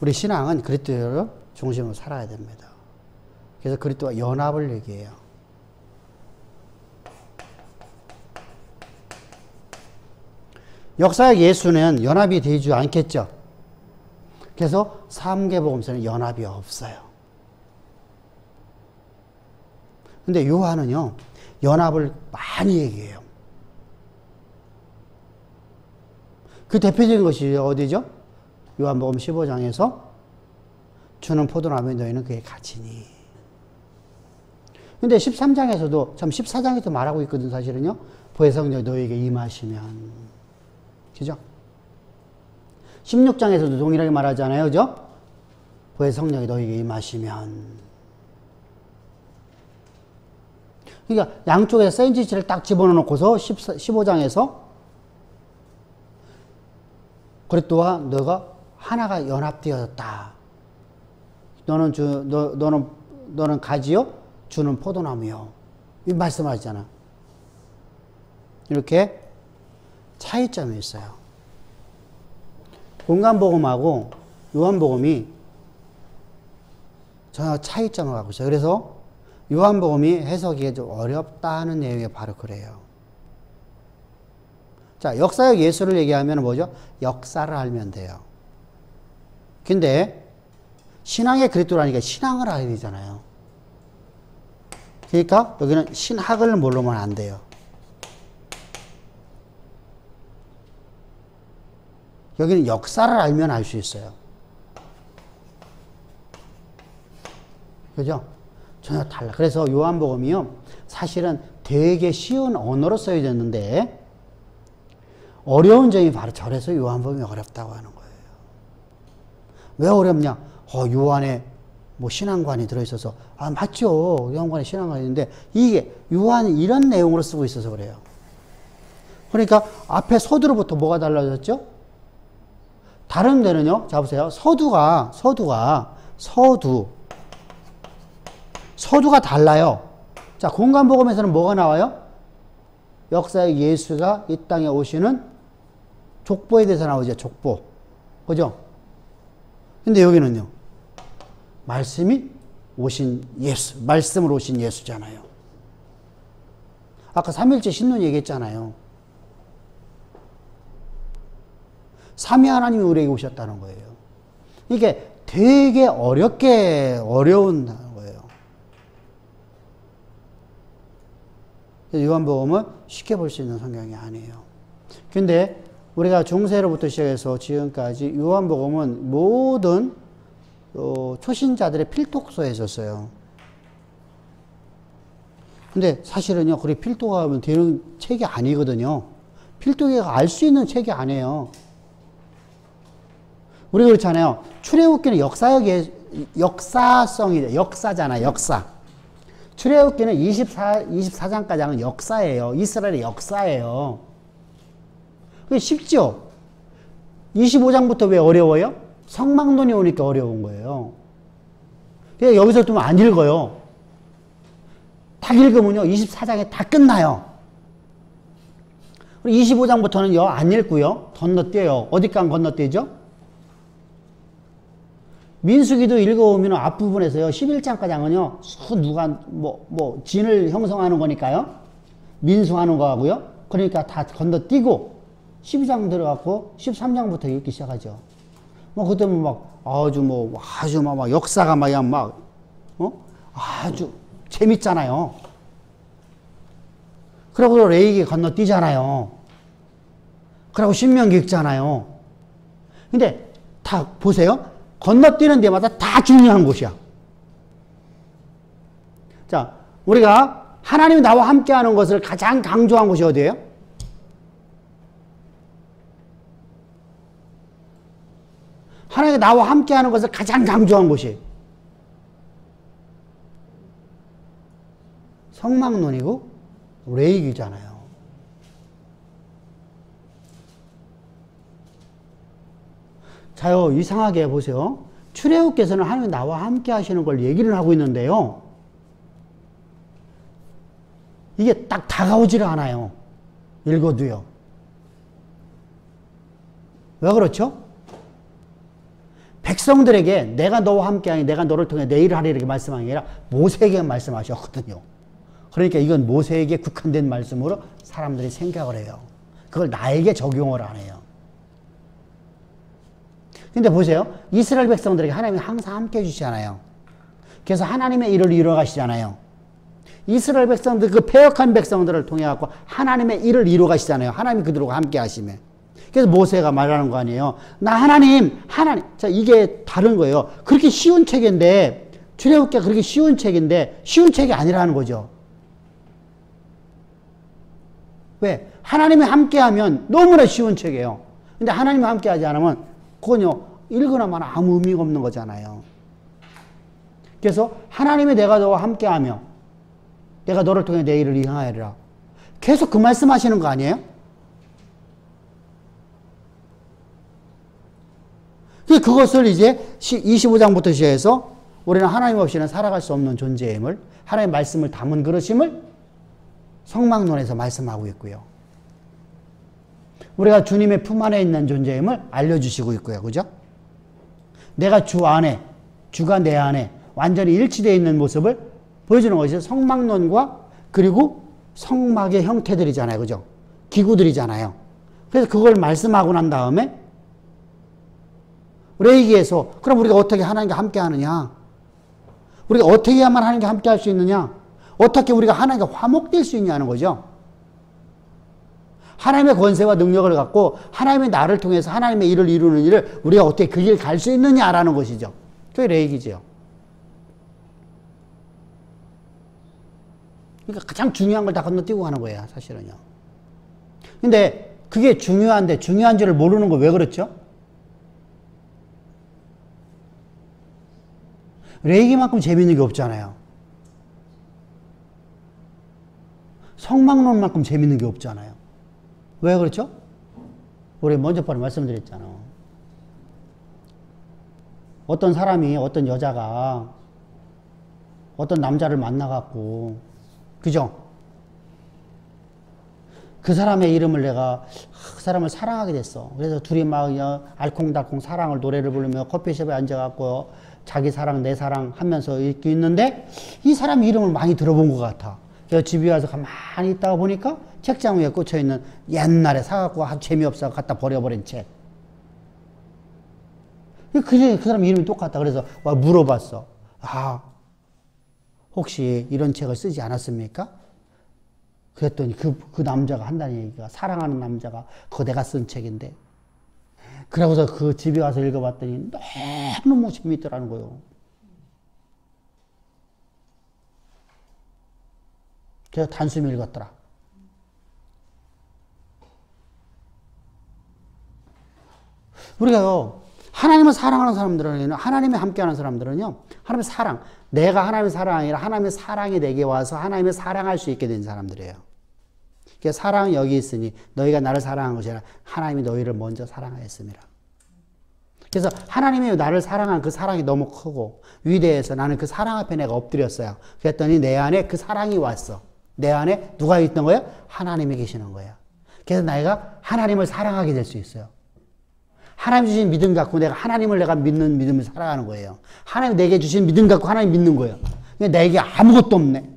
우리 신앙은 그리스도를 중심으로 살아야 됩니다. 그래서 그리스도와 연합을 얘기해요. 역사적 예수는 연합이 되지 않겠죠. 그래서 삼계복음서는 연합이 없어요. 근데 요한은요, 연합을 많이 얘기해요. 그 대표적인 것이 어디죠? 요한복음 15장에서 주는 포도나무에 너희는 그의 가치니. 근데 13장에서도, 참 14장에서 말하고 있거든, 사실은요. 부의 성령이 너희에게 임하시면. 그죠? 16장에서도 동일하게 말하잖아요. 그죠? 부의 성령이 너희에게 임하시면. 그러니까 양쪽에 샌드위치를 딱 집어넣고서 15장에서 그리스도와 너가 하나가 연합되었다. 너는 가지요, 주는 포도나무요. 이 말씀하시잖아. 이렇게 차이점이 있어요. 공간복음하고 요한복음이 전혀 차이점을 갖고 있어요. 그래서 요한복음이 해석이 좀 어렵다는 내용이 바로 그래요. 자, 역사적 예수를 얘기하면 뭐죠? 역사를 알면 돼요. 근데 신앙의 그리스도라니까 신앙을 알아야 되잖아요. 그러니까 여기는 신학을 모르면 안 돼요. 여기는 역사를 알면 알 수 있어요. 그죠? 전혀 달라. 그래서 요한복음이요, 사실은 되게 쉬운 언어로 써야 되는데 어려운 점이 바로 저래서 요한복음이 어렵다고 하는 거예요. 왜 어렵냐? 요한에 뭐 신앙관이 들어있어서, 맞죠. 요한관에 신앙관이 있는데, 이게 요한이 이런 내용으로 쓰고 있어서 그래요. 그러니까 앞에 서두로부터 뭐가 달라졌죠? 다른 데는요, 자 보세요. 서두가 달라요. 자, 공간복음에서는 뭐가 나와요? 역사의 예수가 이 땅에 오시는 족보에 대해서 나오죠. 족보. 그죠? 근데 여기는요, 말씀이 오신 예수, 말씀으로 오신 예수잖아요. 아까 삼일째 신론 얘기했잖아요. 삼위 하나님이 우리에게 오셨다는 거예요. 이게 되게 어려운 거예요. 요한복음은 쉽게 볼 수 있는 성경이 아니에요. 근데 우리가 중세로부터 시작해서 지금까지 요한복음은 모든 초신자들의 필독서에 있었어요. 근데 사실은요, 그게 필독하면 되는 책이 아니거든요. 필독이가 알 수 있는 책이 아니에요. 우리가 그렇잖아요. 출애굽기는 역사성이, 역사잖아요, 역사. 출애굽기는 24장까지 하는 역사예요. 이스라엘의 역사예요. 그게 쉽죠? 25장부터 왜 어려워요? 성막론이 오니까 어려운 거예요. 그냥 여기서 좀 안 읽어요. 딱 읽으면요, 24장에 다 끝나요. 25장부터는요, 안 읽고요, 건너뛰어요. 어디까지 건너뛰죠? 민수기도 읽어보면 앞부분에서요, 11장까지 하면요, 누가, 진을 형성하는 거니까요. 민수하는 거하고요. 그러니까 다 건너뛰고, 12장 들어갔고, 13장부터 읽기 시작하죠. 그때 아주 막 역사가 아주 재밌잖아요. 그러고 레위기 건너뛰잖아요. 그러고 신명기 읽잖아요. 근데 다 보세요. 건너뛰는 데마다 다 중요한 곳이야. 자, 우리가 하나님이 나와 함께 하는 것을 가장 강조한 곳이 어디예요? 하나님이 나와 함께 하는 것을 가장 강조한 곳이 성막론이고 레위기잖아요. 자요, 이상하게 보세요. 출애굽께서는 하나님이 나와 함께 하시는 걸 얘기를 하고 있는데요. 이게 딱 다가오지를 않아요. 읽어도요. 왜 그렇죠? 백성들에게 내가 너와 함께하니 내가 너를 통해 내 일을 하리 이렇게 말씀한 게 아니라 모세에게 말씀하셨거든요. 그러니까 이건 모세에게 국한된 말씀으로 사람들이 생각을 해요. 그걸 나에게 적용을 안 해요. 근데 보세요. 이스라엘 백성들에게 하나님이 항상 함께 해주시잖아요. 그래서 하나님의 일을 이루어가시잖아요. 이스라엘 백성들, 그 패역한 백성들을 통해 갖고 하나님의 일을 이루어가시잖아요. 하나님이 그들과 함께 하시면. 그래서 모세가 말하는 거 아니에요. 나 하나님. 자, 이게 다른 거예요. 그렇게 쉬운 책인데, 출애굽기가 그렇게 쉬운 책인데, 쉬운 책이 아니라는 거죠. 왜? 하나님이 함께 하면 너무나 쉬운 책이에요. 근데 하나님이 함께 하지 않으면, 그건요, 읽으나 마나 아무 의미가 없는 거잖아요. 그래서 하나님이 내가 너와 함께 하며, 내가 너를 통해 내 일을 이행하리라. 계속 그 말씀 하시는 거 아니에요? 그것을 이제 25장부터 시작해서 우리는 하나님 없이는 살아갈 수 없는 존재임을, 하나님의 말씀을 담은 그릇임을 성막론에서 말씀하고 있고요. 우리가 주님의 품 안에 있는 존재임을 알려주시고 있고요. 그죠? 내가 주 안에, 주가 내 안에 완전히 일치되어 있는 모습을 보여주는 것이 성막론과 그리고 성막의 형태들이잖아요. 그죠? 기구들이잖아요. 그래서 그걸 말씀하고 난 다음에 레위기에서 그럼 우리가 어떻게 하나님과 함께 하느냐? 우리가 어떻게 해야만 하나님과 함께 할 수 있느냐? 어떻게 우리가 하나님과 화목될 수 있냐는 거죠. 하나님의 권세와 능력을 갖고 하나님의 나를 통해서 하나님의 일을 이루는 일을 우리가 어떻게 그 길 갈 수 있느냐라는 것이죠. 그게 레위기죠. 그러니까 가장 중요한 걸 다 건너뛰고 가는 거예요. 사실은요. 근데 그게 중요한데 중요한 줄을 모르는 거 왜 그렇죠? 레위기만큼 재밌는 게 없잖아요. 성막론만큼 재밌는 게 없잖아요. 왜 그렇죠? 우리 먼저 번에 말씀드렸잖아. 어떤 사람이, 어떤 여자가 어떤 남자를 만나갖고, 그죠? 그 사람의 이름을 내가 그 사람을 사랑하게 됐어. 그래서 둘이 막 알콩달콩 사랑을 노래를 부르며 커피숍에 앉아갖고 자기 사랑 내 사랑 하면서 이렇게 있는데 이 사람 이름을 많이 들어본 것 같아. 그래서 집에 와서 가만히 있다가 보니까 책장 위에 꽂혀있는 옛날에 사갖고 아주 재미없어 갖다 버려버린 책. 그 사람 이름이 똑같다. 그래서 와 물어봤어. 아, 혹시 이런 책을 쓰지 않았습니까? 그랬더니 그 남자가 한다는 얘기가, 사랑하는 남자가 그거 내가 쓴 책인데, 그러고서 그 집에 와서 읽어봤더니 너무 재미있더라는 거예요. 그래서 단숨에 읽었더라. 우리가요, 하나님을 사랑하는 사람들은, 하나님이 함께하는 사람들은요, 하나님의 사랑, 내가 하나님의 사랑이 아니라 하나님의 사랑이 내게 와서 하나님을 사랑할 수 있게 된 사람들이에요. 그러니까 사랑은 여기 있으니 너희가 나를 사랑한 것이 아니라 하나님이 너희를 먼저 사랑하였습니다. 그래서 하나님이 나를 사랑한 그 사랑이 너무 크고 위대해서 나는 그 사랑 앞에 내가 엎드렸어요. 그랬더니 내 안에 그 사랑이 왔어. 내 안에 누가 있던 거예요? 하나님이 계시는 거예요. 그래서 내가 하나님을 사랑하게 될 수 있어요. 하나님 주신 믿음 갖고 내가 하나님을 내가 믿는 믿음을 살아가는 거예요. 하나님 내게 주신 믿음 갖고 하나님 믿는 거예요. 내게 아무것도 없네.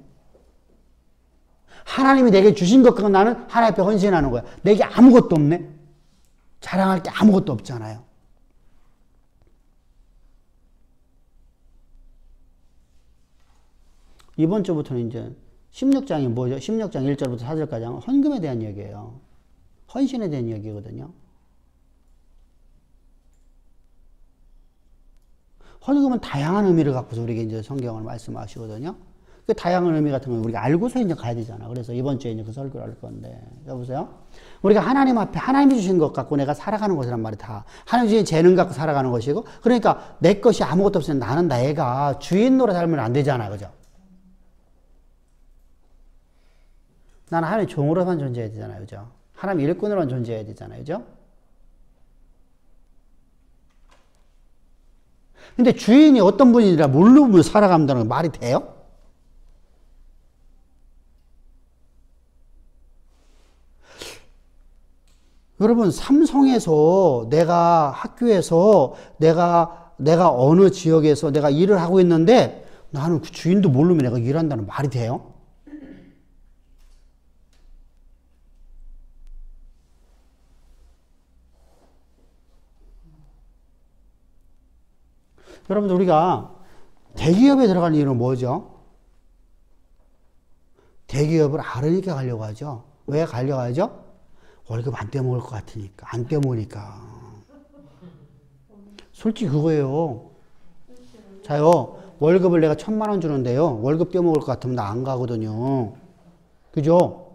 하나님이 내게 주신 것 갖고 나는 하나님 앞에 헌신하는 거야. 내게 아무것도 없네. 자랑할 게 아무것도 없잖아요. 이번 주부터는 이제 16장이 뭐죠? 16장 1절부터 4절까지 헌금에 대한 얘기예요. 헌신에 대한 얘기거든요. 헌금은 다양한 의미를 갖고서 우리에게 이제 성경을 말씀하시거든요. 그 다양한 의미 같은 건 우리가 알고서 이제 가야 되잖아. 그래서 이번 주에 이제 그 설교를 할 건데. 여보세요? 우리가 하나님 앞에 하나님이 주신 것 갖고 내가 살아가는 것이란 말이 다. 하나님 주신 재능 갖고 살아가는 것이고. 그러니까 내 것이 아무것도 없으면 나는 내가 주인 노릇 살면 안 되잖아. 그죠? 나는 하나님 종으로만 존재해야 되잖아요. 그죠? 하나님 일꾼으로만 존재해야 되잖아요. 그죠? 근데 주인이 어떤 분이라 모르면 살아간다는 건 말이 돼요? 여러분, 삼성에서 내가 학교에서 내가 어느 지역에서 내가 일을 하고 있는데 나는 그 주인도 모르면 내가 일한다는 말이 돼요? 여러분들, 우리가 대기업에 들어가는 이유는 뭐죠? 대기업을 알으니까 가려고 하죠. 왜 가려고 하죠? 월급 안 떼먹을 것 같으니까. 안 떼먹으니까. 솔직히 그거예요. 자요, 월급을 내가 1,000만 원 주는데요. 월급 떼먹을 것 같으면 나 안 가거든요. 그죠?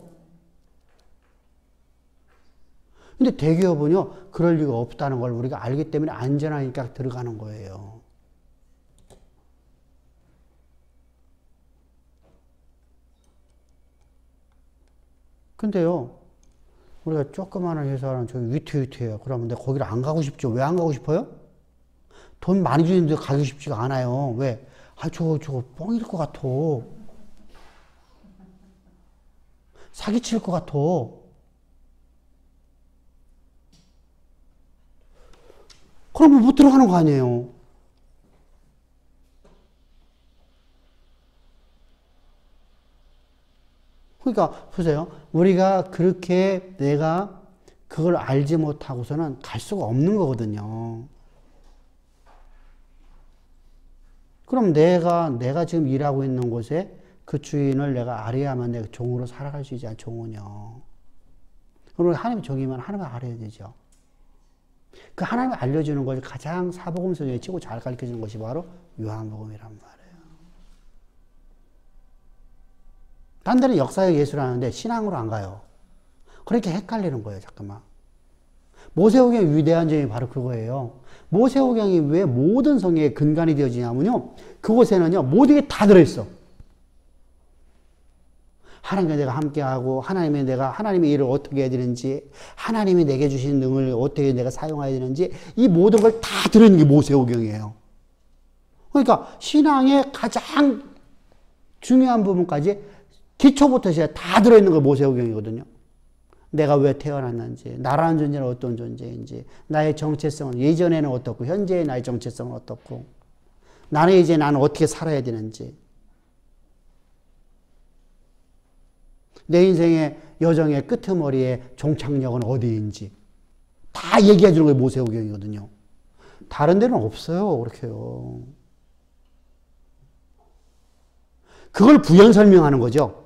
근데 대기업은요, 그럴 리가 없다는 걸 우리가 알기 때문에 안전하니까 들어가는 거예요. 근데요, 우리가 조그마한 회사는 저기 위태위태해요. 그러면 내가 거기를 안 가고 싶죠. 왜 안 가고 싶어요? 돈 많이 주는데 가고 싶지가 않아요. 왜? 아, 저거 뻥일 것 같아. 사기칠 것 같아. 그러면 못 들어가는 거 아니에요. 그러니까 보세요. 우리가 그렇게 내가 그걸 알지 못하고서는 갈 수가 없는 거거든요. 그럼 내가 지금 일하고 있는 곳에 그 주인을 내가 알아야만 내가 종으로 살아갈 수 있지, 종은요. 그럼 하나님 종이면 하나님을 알아야 되죠. 그 하나님을 알려주는 것이 가장 사복음서 중에 최고 잘 가르쳐주는 것이 바로 요한복음이란 말이에요. 딴 데는 역사의 예수를 하는데 신앙으로 안 가요. 그렇게 헷갈리는 거예요, 잠깐만. 모세오경의 위대한 점이 바로 그거예요. 모세오경이 왜 모든 성경의 근간이 되어지냐면요, 그곳에는요, 모든 게 다 들어있어. 하나님과 내가 함께하고, 하나님의 일을 어떻게 해야 되는지, 하나님이 내게 주신 능을 어떻게 내가 사용해야 되는지, 이 모든 걸 다 들어있는 게 모세오경이에요. 그러니까, 신앙의 가장 중요한 부분까지 기초부터 시작 다 들어있는 거 모세오경이거든요. 내가 왜 태어났는지, 나라는 존재는 어떤 존재인지, 나의 정체성은 예전에는 어떻고, 현재의 나의 정체성은 어떻고, 나는 어떻게 살아야 되는지, 내 인생의 여정의 끄트머리에 종착역은 어디인지 다 얘기해 주는 게 모세오경이거든요. 다른 데는 없어요. 그렇게요. 그걸 부연 설명하는 거죠.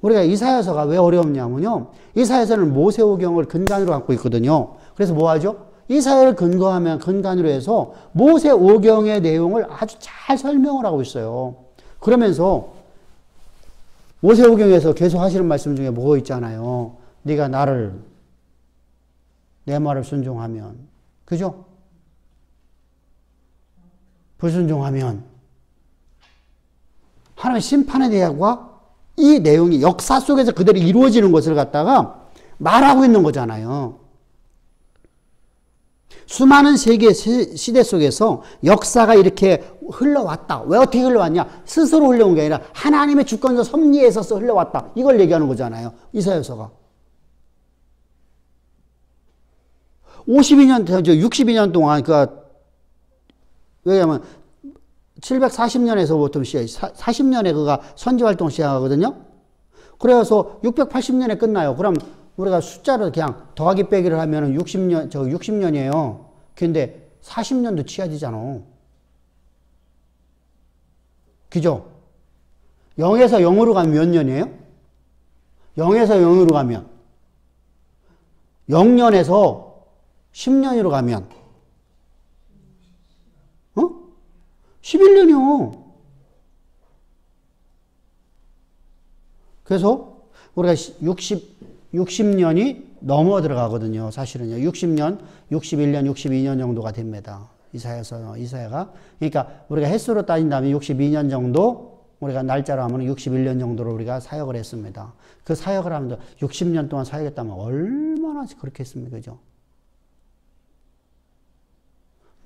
우리가 이사야서가 왜 어려웠냐면요, 이사야서는 모세오경을 근간으로 갖고 있거든요. 그래서 뭐 하죠? 이사야를 근간으로 해서 모세오경의 내용을 아주 잘 설명을 하고 있어요. 그러면서 모세오경에서 계속 하시는 말씀 중에 뭐 있잖아요. 네가 내 말을 순종하면, 그죠? 불순종하면 하나님의 심판에 대하고 이 내용이 역사 속에서 그대로 이루어지는 것을 갖다가 말하고 있는 거잖아요. 수많은 세계 시대 속에서 역사가 이렇게 흘러왔다. 왜 어떻게 흘러왔냐? 스스로 흘러온 게 아니라 하나님의 주권적 섭리에 있어서 흘러왔다. 이걸 얘기하는 거잖아요. 이사야서가. 52년, 62년 동안, 왜냐면, 740년에서부터 40년에 그가 선지활동 시작하거든요. 그래서 680년에 끝나요. 그럼 우리가 숫자를 그냥 더하기 빼기를 하면은 60년이에요. 근데 40년도 치야지잖아. 그죠? 0에서 0으로 가면 몇 년이에요? 0에서 0으로 가면 0년에서 10년으로 가면 11년이요. 그래서 우리가 60년이 넘어 들어가거든요. 사실은요. 60년, 61년, 62년 정도가 됩니다. 이사야가. 그러니까 우리가 횟수로 따진다면 62년 정도, 우리가 날짜로 하면 61년 정도로 우리가 사역을 했습니다. 그 사역을 하면서 60년 동안 사역했다면 얼마나 그렇게 했습니까? 그죠?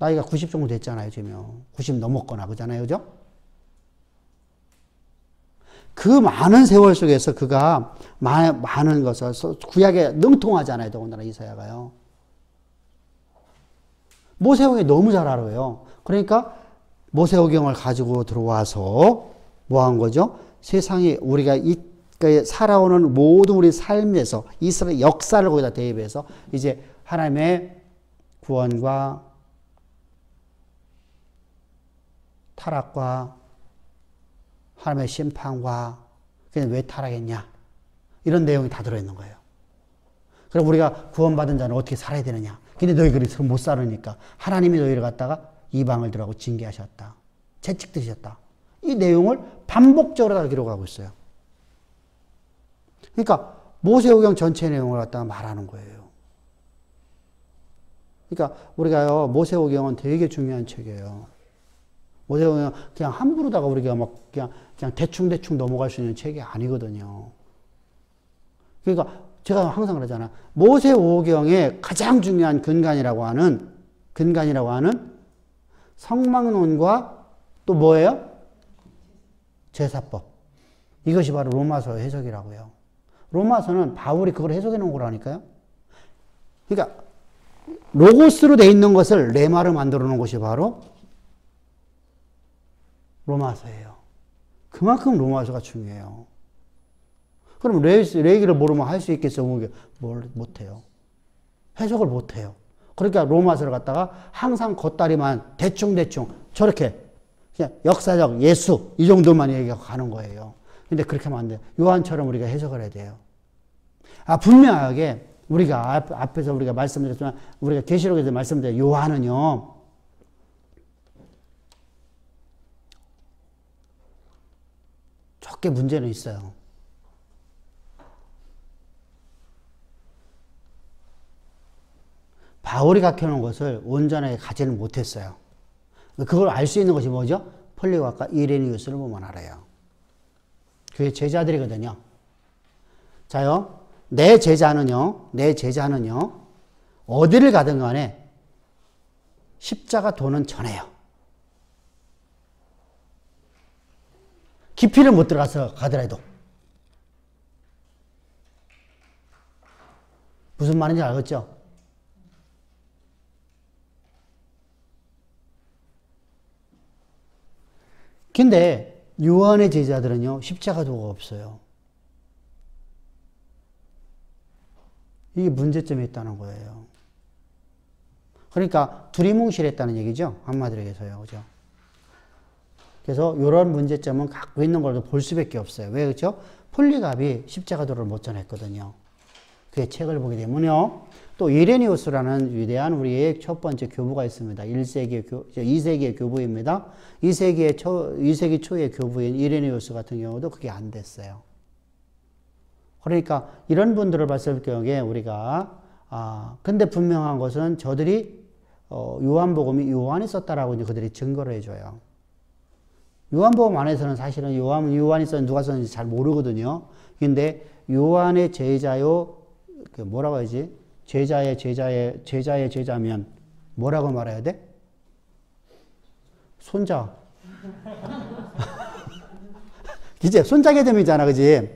나이가 90 정도 됐잖아요, 지금. 90 넘었거나, 그잖아요, 그죠? 그 많은 세월 속에서 그가 많은 것을, 구약에 능통하잖아요, 더군다나 이사야가요. 모세오경이 너무 잘 알아요. 그러니까 모세오경을 가지고 들어와서 뭐 한 거죠? 세상이 우리가 살아오는 모든 우리 삶에서 이스라엘 역사를 거기다 대입해서 이제 하나님의 구원과 타락과 하나님의 심판과 그냥 왜 타락했냐 이런 내용이 다 들어있는 거예요. 그럼 우리가 구원받은 자는 어떻게 살아야 되느냐. 근데 너희 그래서 못 살으니까 하나님이 너희를 갖다가 이방을 들어가고 징계하셨다. 채찍드셨다. 이 내용을 반복적으로 다 기록하고 있어요. 그러니까 모세오경 전체 내용을 갖다가 말하는 거예요. 그러니까 우리가요 모세오경은 되게 중요한 책이에요. 모세오경은 그냥 함부로다가 우리가 막 그냥 대충 넘어갈 수 있는 책이 아니거든요. 그러니까 제가 항상 그러잖아요. 모세오경의 가장 중요한 근간이라고 하는 성막론과 또 뭐예요? 제사법. 이것이 바로 로마서 해석이라고요. 로마서는 바울이 그걸 해석해 놓은 거라니까요. 그러니까 로고스로 돼 있는 것을 레마로 만들어 놓은 것이 바로 로마서예요. 그만큼 로마서가 중요해요. 그럼 레위기를 모르면 할 수 있겠어요? 뭘 못해요. 해석을 못해요. 그러니까 로마서를 갖다가 항상 겉다리만 대충 저렇게 그냥 역사적 예수 이 정도만 얘기하고 가는 거예요. 근데 그렇게 하면 안 돼요. 요한처럼 우리가 해석을 해야 돼요. 분명하게 우리가 앞에서 우리가 말씀드렸지만 우리가 계시록에서 말씀드린 요한은요. 적게 문제는 있어요. 바울이 가르쳐놓은 것을 온전하게 가지는 못했어요. 그걸 알 수 있는 것이 뭐죠? 폴리와과 이레니우스를 보면 알아요. 그게 제자들이거든요. 자요, 내 제자는요, 어디를 가든 간에 십자가 도는 전해요. 깊이를 못 들어가서 가더라도. 무슨 말인지 알겠죠? 근데 요한의 제자들은요, 십자가 도가 없어요. 이게 문제점이 있다는 거예요. 그러니까 두리뭉실했다는 얘기죠. 한마디로 해서요. 그죠? 그래서 이런 문제점은 갖고 있는 걸로 볼 수밖에 없어요. 왜 그렇죠? 폴리갑이 십자가도를 못 전했거든요. 그의 책을 보게 되면요. 또 이레니우스라는 위대한 우리의 첫 번째 교부가 있습니다. 2세기의 교부입니다. 2세기 초의 교부인 이레니우스 같은 경우도 그게 안 됐어요. 그러니까 이런 분들을 봤을 경우에 우리가 근데 분명한 것은 저들이 요한복음이 요한이 썼다라고 이제 그들이 증거를 해줘요. 요한복음 안에서는 사실은 요한이 썼는지 누가 썼는지 잘 모르거든요. 근데 요한의 제자요, 뭐라고 해야지? 제자의 제자면 뭐라고 말해야 돼? 손자. 이제 손자개념이잖아, 그지?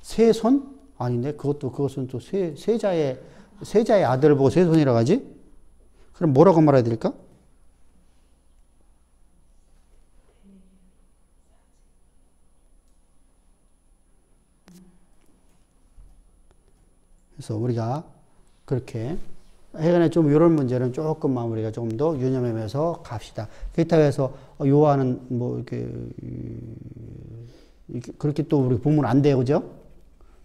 세손? 아닌데, 그것은 또 세자의 세자의 아들을 보고 세 손이라고 하지? 그럼 뭐라고 말해야 될까? 그래서 우리가 그렇게 해간에 좀 이런 문제는 조금만 우리가 좀 더 유념하면서 갑시다. 그렇다고 해서 요한은 뭐 이렇게 그렇게 또 우리 보면 안 돼요, 그죠?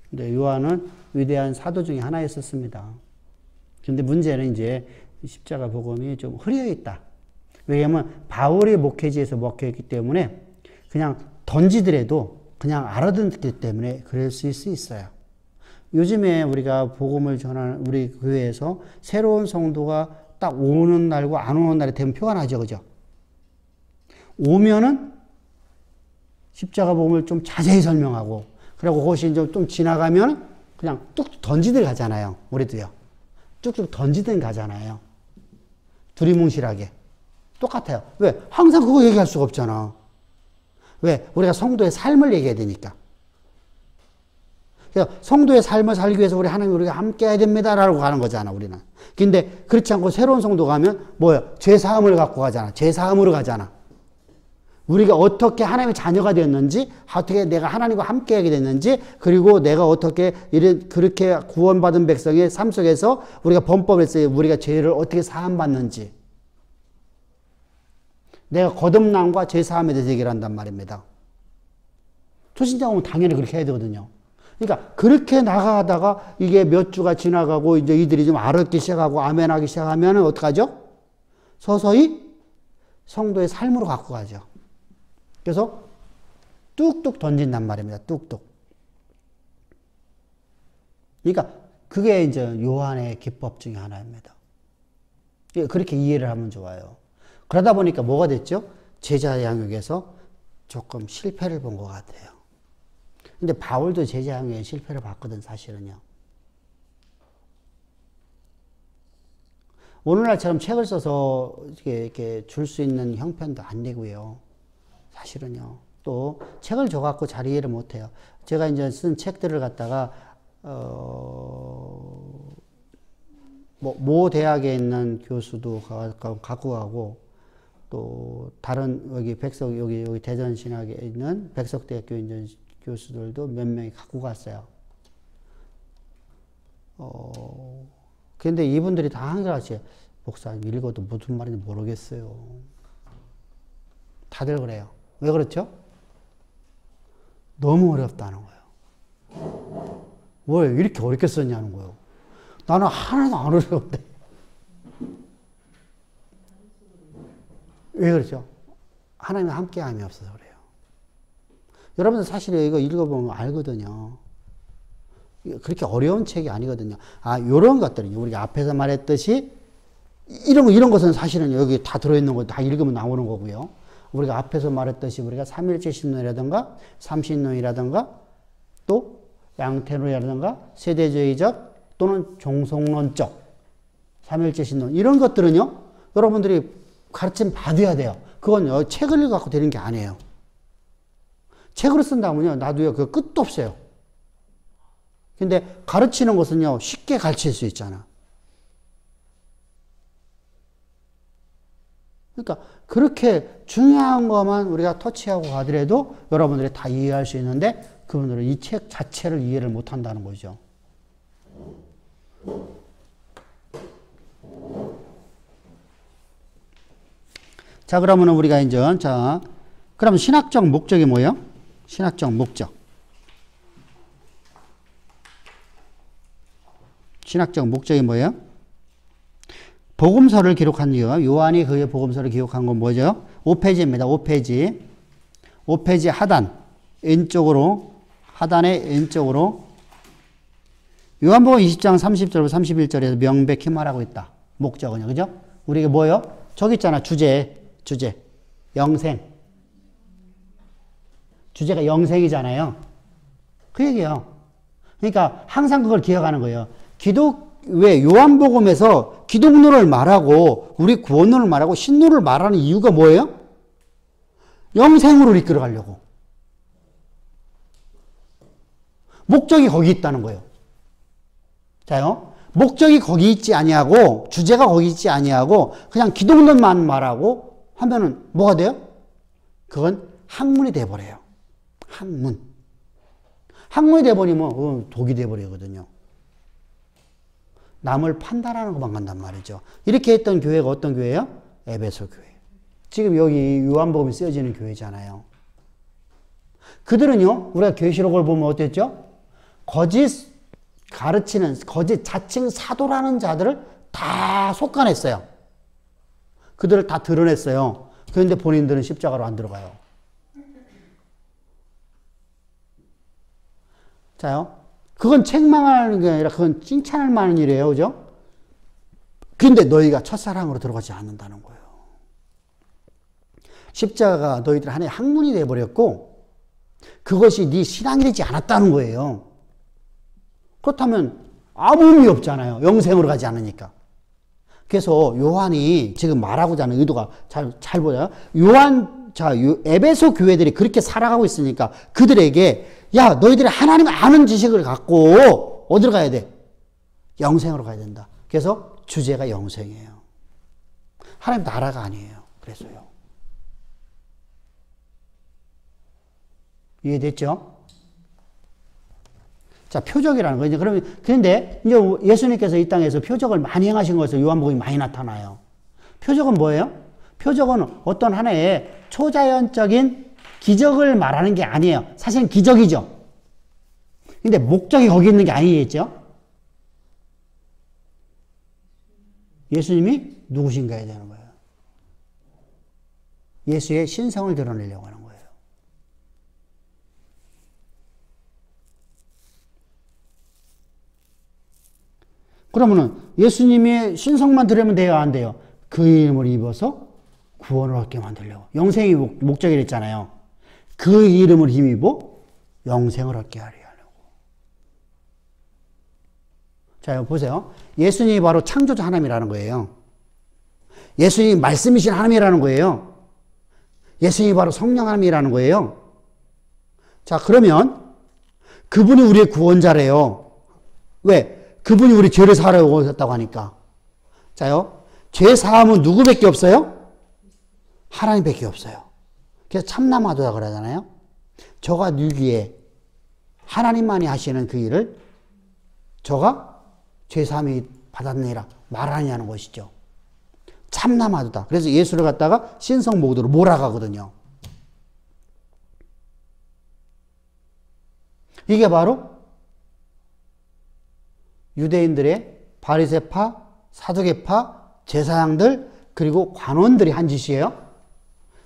근데 요한은 위대한 사도 중에 하나였었습니다. 근데 문제는 이제 십자가 복음이 좀 흐려 있다. 왜냐하면 바울이 목회지에서 목회했기 때문에 그냥 던지더라도 그냥 알아듣기 때문에 그럴 수 있어요. 요즘에 우리가 복음을 전하는 우리 교회에서 새로운 성도가 딱 오는 날과 안 오는 날이 되면 표가 나죠, 그죠? 오면은 십자가 복음을 좀 자세히 설명하고, 그리고 그것이 이제 좀 지나가면 그냥 뚝 던지들 가잖아요. 우리도요. 쭉쭉 던지든 가잖아요. 두리뭉실하게. 똑같아요. 왜? 항상 그거 얘기할 수가 없잖아. 왜? 우리가 성도의 삶을 얘기해야 되니까. 그래서 성도의 삶을 살기 위해서 우리 하나님 우리가 함께 해야 됩니다라고 가는 거잖아, 우리는. 근데 그렇지 않고 새로운 성도가 가면 뭐예요? 죄사함을 갖고 가잖아. 죄사함으로 가잖아. 우리가 어떻게 하나님의 자녀가 되었는지, 어떻게 내가 하나님과 함께 하게 됐는지, 그리고 내가 어떻게 그렇게 구원받은 백성의 삶 속에서 우리가 범법에서 우리가 죄를 어떻게 사함받는지, 내가 거듭남과 죄사함에 대해서 얘기를 한단 말입니다. 초신자 오면 당연히 그렇게 해야 되거든요. 그러니까 그렇게 나가다가 이게 몇 주가 지나가고 이제 이들이 좀 알았기 시작하고 아멘하기 시작하면 어떡하죠? 서서히 성도의 삶으로 갖고 가죠. 그래서 뚝뚝 던진단 말입니다. 뚝뚝. 그러니까 그게 이제 요한의 기법 중에 하나입니다. 그렇게 이해를 하면 좋아요. 그러다 보니까 뭐가 됐죠? 제자 양육에서 조금 실패를 본 것 같아요. 근데 바울도 제자 양육에 실패를 봤거든, 사실은요. 오늘날처럼 책을 써서 이렇게 줄 수 있는 형편도 안 되고요. 사실은요. 또 책을 줘갖고 잘 이해를 못해요. 제가 이제 쓴 책들을 갖다가 모 대학에 있는 교수도 갖고 가고, 또 다른 여기 여기 대전신학에 있는 백석대학교 있는 교수들도 몇 명이 갖고 갔어요. 근데 이분들이 다 한결같이 목사님 읽어도 무슨 말인지 모르겠어요. 다들 그래요. 왜 그렇죠? 너무 어렵다는 거예요. 왜 이렇게 어렵게 썼냐는 거예요. 나는 하나도 안 어려운데. 왜 그렇죠? 하나님과 함께함이 없어서 그래요. 여러분들 사실 이거 읽어보면 알거든요. 그렇게 어려운 책이 아니거든요. 요런 것들은요. 우리가 앞에서 말했듯이 이런 것은 사실은 여기 다 들어있는 거 다 읽으면 나오는 거고요. 우리가 앞에서 말했듯이 우리가 삼일째 신론이라든가 삼신론이라든가 또 양태론이라든가 세대주의적 또는 종속론적 삼일째 신론 이런 것들은요. 여러분들이 가르침 받아야 돼요. 그건 책을 읽어갖고 되는 게 아니에요. 책으로 쓴다면요. 나도요. 그 끝도 없어요. 근데 가르치는 것은요. 쉽게 가르칠 수 있잖아. 그러니까 그렇게 중요한 것만 우리가 터치하고 가더라도 여러분들이 다 이해할 수 있는데 그분들은 이 책 자체를 이해를 못 한다는 거죠. 자, 그러면 우리가 이제, 그럼 신학적 목적이 뭐예요? 신학적 목적. 신학적 목적이 뭐예요? 복음서를 기록한 이유, 요한이 그의 복음서를 기록한 건 뭐죠? 5페이지입니다. 5페이지. 5페이지 하단, 왼쪽으로, 하단의 왼쪽으로, 요한복음 20장 30절부터 31절에서 명백히 말하고 있다. 목적은요. 그죠? 우리가 뭐예요? 저기 있잖아. 주제. 영생. 주제가 영생이잖아요. 그 얘기예요. 그러니까 항상 그걸 기억하는 거예요. 왜 요한복음에서 기독론을 말하고 우리 구원론을 말하고 신론을 말하는 이유가 뭐예요? 영생으로 이끌어 가려고. 목적이 거기 있다는 거예요. 자요. 목적이 거기 있지 아니하고 주제가 거기 있지 아니하고 그냥 기독론만 말하고 하면은 뭐가 돼요? 그건 학문이 돼버려요. 학문. 학문이 돼버리면 독이 돼버리거든요. 남을 판단하는 것만 간단 말이죠. 이렇게 했던 교회가 어떤 교회예요? 에베소 교회. 지금 여기 요한복음이 쓰여지는 교회잖아요. 그들은요, 우리가 계시록을 보면 어땠죠? 거짓 가르치는, 거짓 자칭 사도라는 자들을 다 속아냈어요. 그들을 다 드러냈어요. 그런데 본인들은 십자가로 안 들어가요. 자요. 그건 책망하는 게 아니라 그건 칭찬할 만한 일이에요. 그죠? 근데 너희가 첫사랑으로 들어가지 않는다는 거예요. 십자가가 너희들 하나의 학문이 되어버렸고 그것이 네 신앙이 되지 않았다는 거예요. 그렇다면 아무 의미 없잖아요. 영생으로 가지 않으니까. 그래서 요한이 지금 말하고자 하는 의도가 잘 보여요. 에베소 교회들이 그렇게 살아가고 있으니까 그들에게 야, 너희들이 하나님 아는 지식을 갖고 어디로 가야 돼? 영생으로 가야 된다. 그래서 주제가 영생이에요. 하나님 나라가 아니에요. 그래서요. 이해됐죠? 자, 표적이라는 거죠. 그러면, 그런데, 이제 예수님께서 이 땅에서 표적을 많이 행하신 것으로 요한복음이 많이 나타나요. 표적은 뭐예요? 표적은 어떤 하나의 초자연적인 기적을 말하는 게 아니에요. 사실은 기적이죠. 근데 목적이 거기 있는 게 아니겠죠? 예수님이 누구신가에 대한 거예요. 예수의 신성을 드러내려고 하는 거예요. 그러면은 예수님의 신성만 들으면 돼요, 안 돼요? 그 이름을 입어서 구원을 얻게 만들려고. 영생이 목적이랬잖아요. 그 이름을 힘입어 영생을 얻게 하려 하려고. 자, 여기 보세요. 예수님이 바로 창조자 하나님이라는 거예요. 예수님이 말씀이신 하나님이라는 거예요. 예수님이 바로 성령 하나님이라는 거예요. 자, 그러면 그분이 우리의 구원자래요. 왜? 그분이 우리 죄를 사하려고 오셨다고 하니까. 자요. 죄 사함은 누구밖에 없어요? 하나님밖에 없어요. 그래서 참남하도다 그러잖아요. 저가 누기에 하나님만이 하시는 그 일을 저가 죄사함이 받았느니라 말하느냐는 것이죠. 참남하도다. 그래서 예수를 갖다가 신성모독으로 몰아가거든요. 이게 바로 유대인들의 바리새파, 사두개파, 제사장들 그리고 관원들이 한 짓이에요.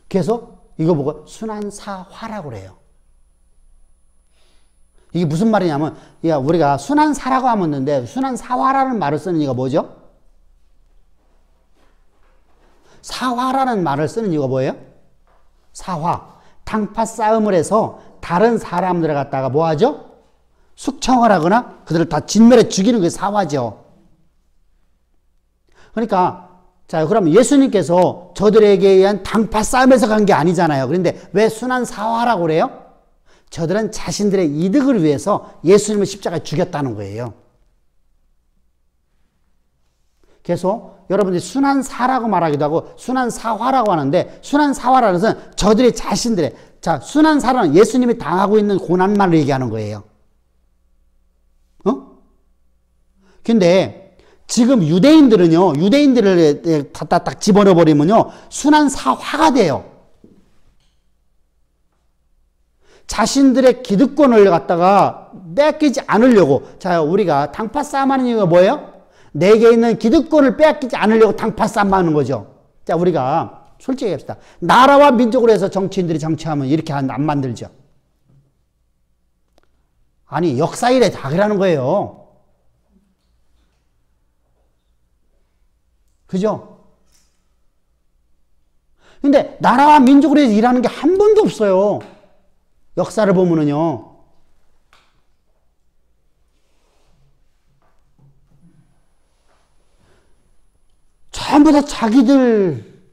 그래서 이거 보고 순환사화라고 그래요. 이게 무슨 말이냐면 우리가 순환사라고 하면 순환사화라는 말을 쓰는 이유가 뭐죠? 사화라는 말을 쓰는 이유가 뭐예요? 사화. 당파 싸움을 해서 다른 사람들을 갖다가 뭐 하죠? 숙청을 하거나 그들을 다 진멸해 죽이는 게 사화죠. 그러니까 자, 그럼 예수님께서 저들에게 의한 당파 싸움에서 간 게 아니잖아요. 그런데 왜 순환사화라고 그래요? 저들은 자신들의 이득을 위해서 예수님을 십자가에 죽였다는 거예요. 그래서 여러분들이 순환사라고 말하기도 하고 순환사화라고 하는데 순환사화라는 것은 저들의 자신들의 자, 순환사라는 예수님이 당하고 있는 고난만을 얘기하는 거예요. 근데 지금 유대인들은요, 유대인들을 갖다 딱 집어넣어버리면요, 순환사화가 돼요. 자신들의 기득권을 갖다가 뺏기지 않으려고. 자, 우리가 당파 싸움하는 이유가 뭐예요? 내게 있는 기득권을 빼앗기지 않으려고 당파 싸움하는 거죠. 자, 우리가 솔직히 합시다. 나라와 민족으로 해서 정치인들이 정치하면 이렇게 안 만들죠. 아니, 역사 이래 다 그러는 거예요. 그죠? 근데 나라와 민족으로 해서 일하는 게 한 번도 없어요. 역사를 보면은요. 전부 다 자기들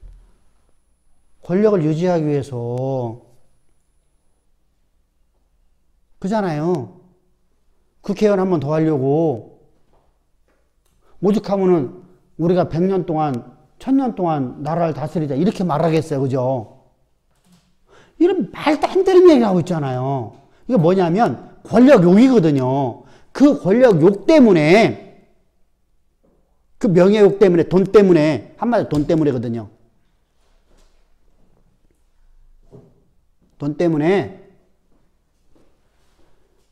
권력을 유지하기 위해서 그잖아요. 국회의원 한 번 더 하려고 오죽하면은 우리가 100년 동안, 1000년 동안 나라를 다스리자. 이렇게 말하겠어요. 그죠? 이런 말도 안 되는 얘기를 하고 있잖아요. 이게 뭐냐면 권력욕이거든요. 그 권력욕 때문에, 그 명예욕 때문에, 돈 때문에, 한마디로 돈 때문에거든요. 돈 때문에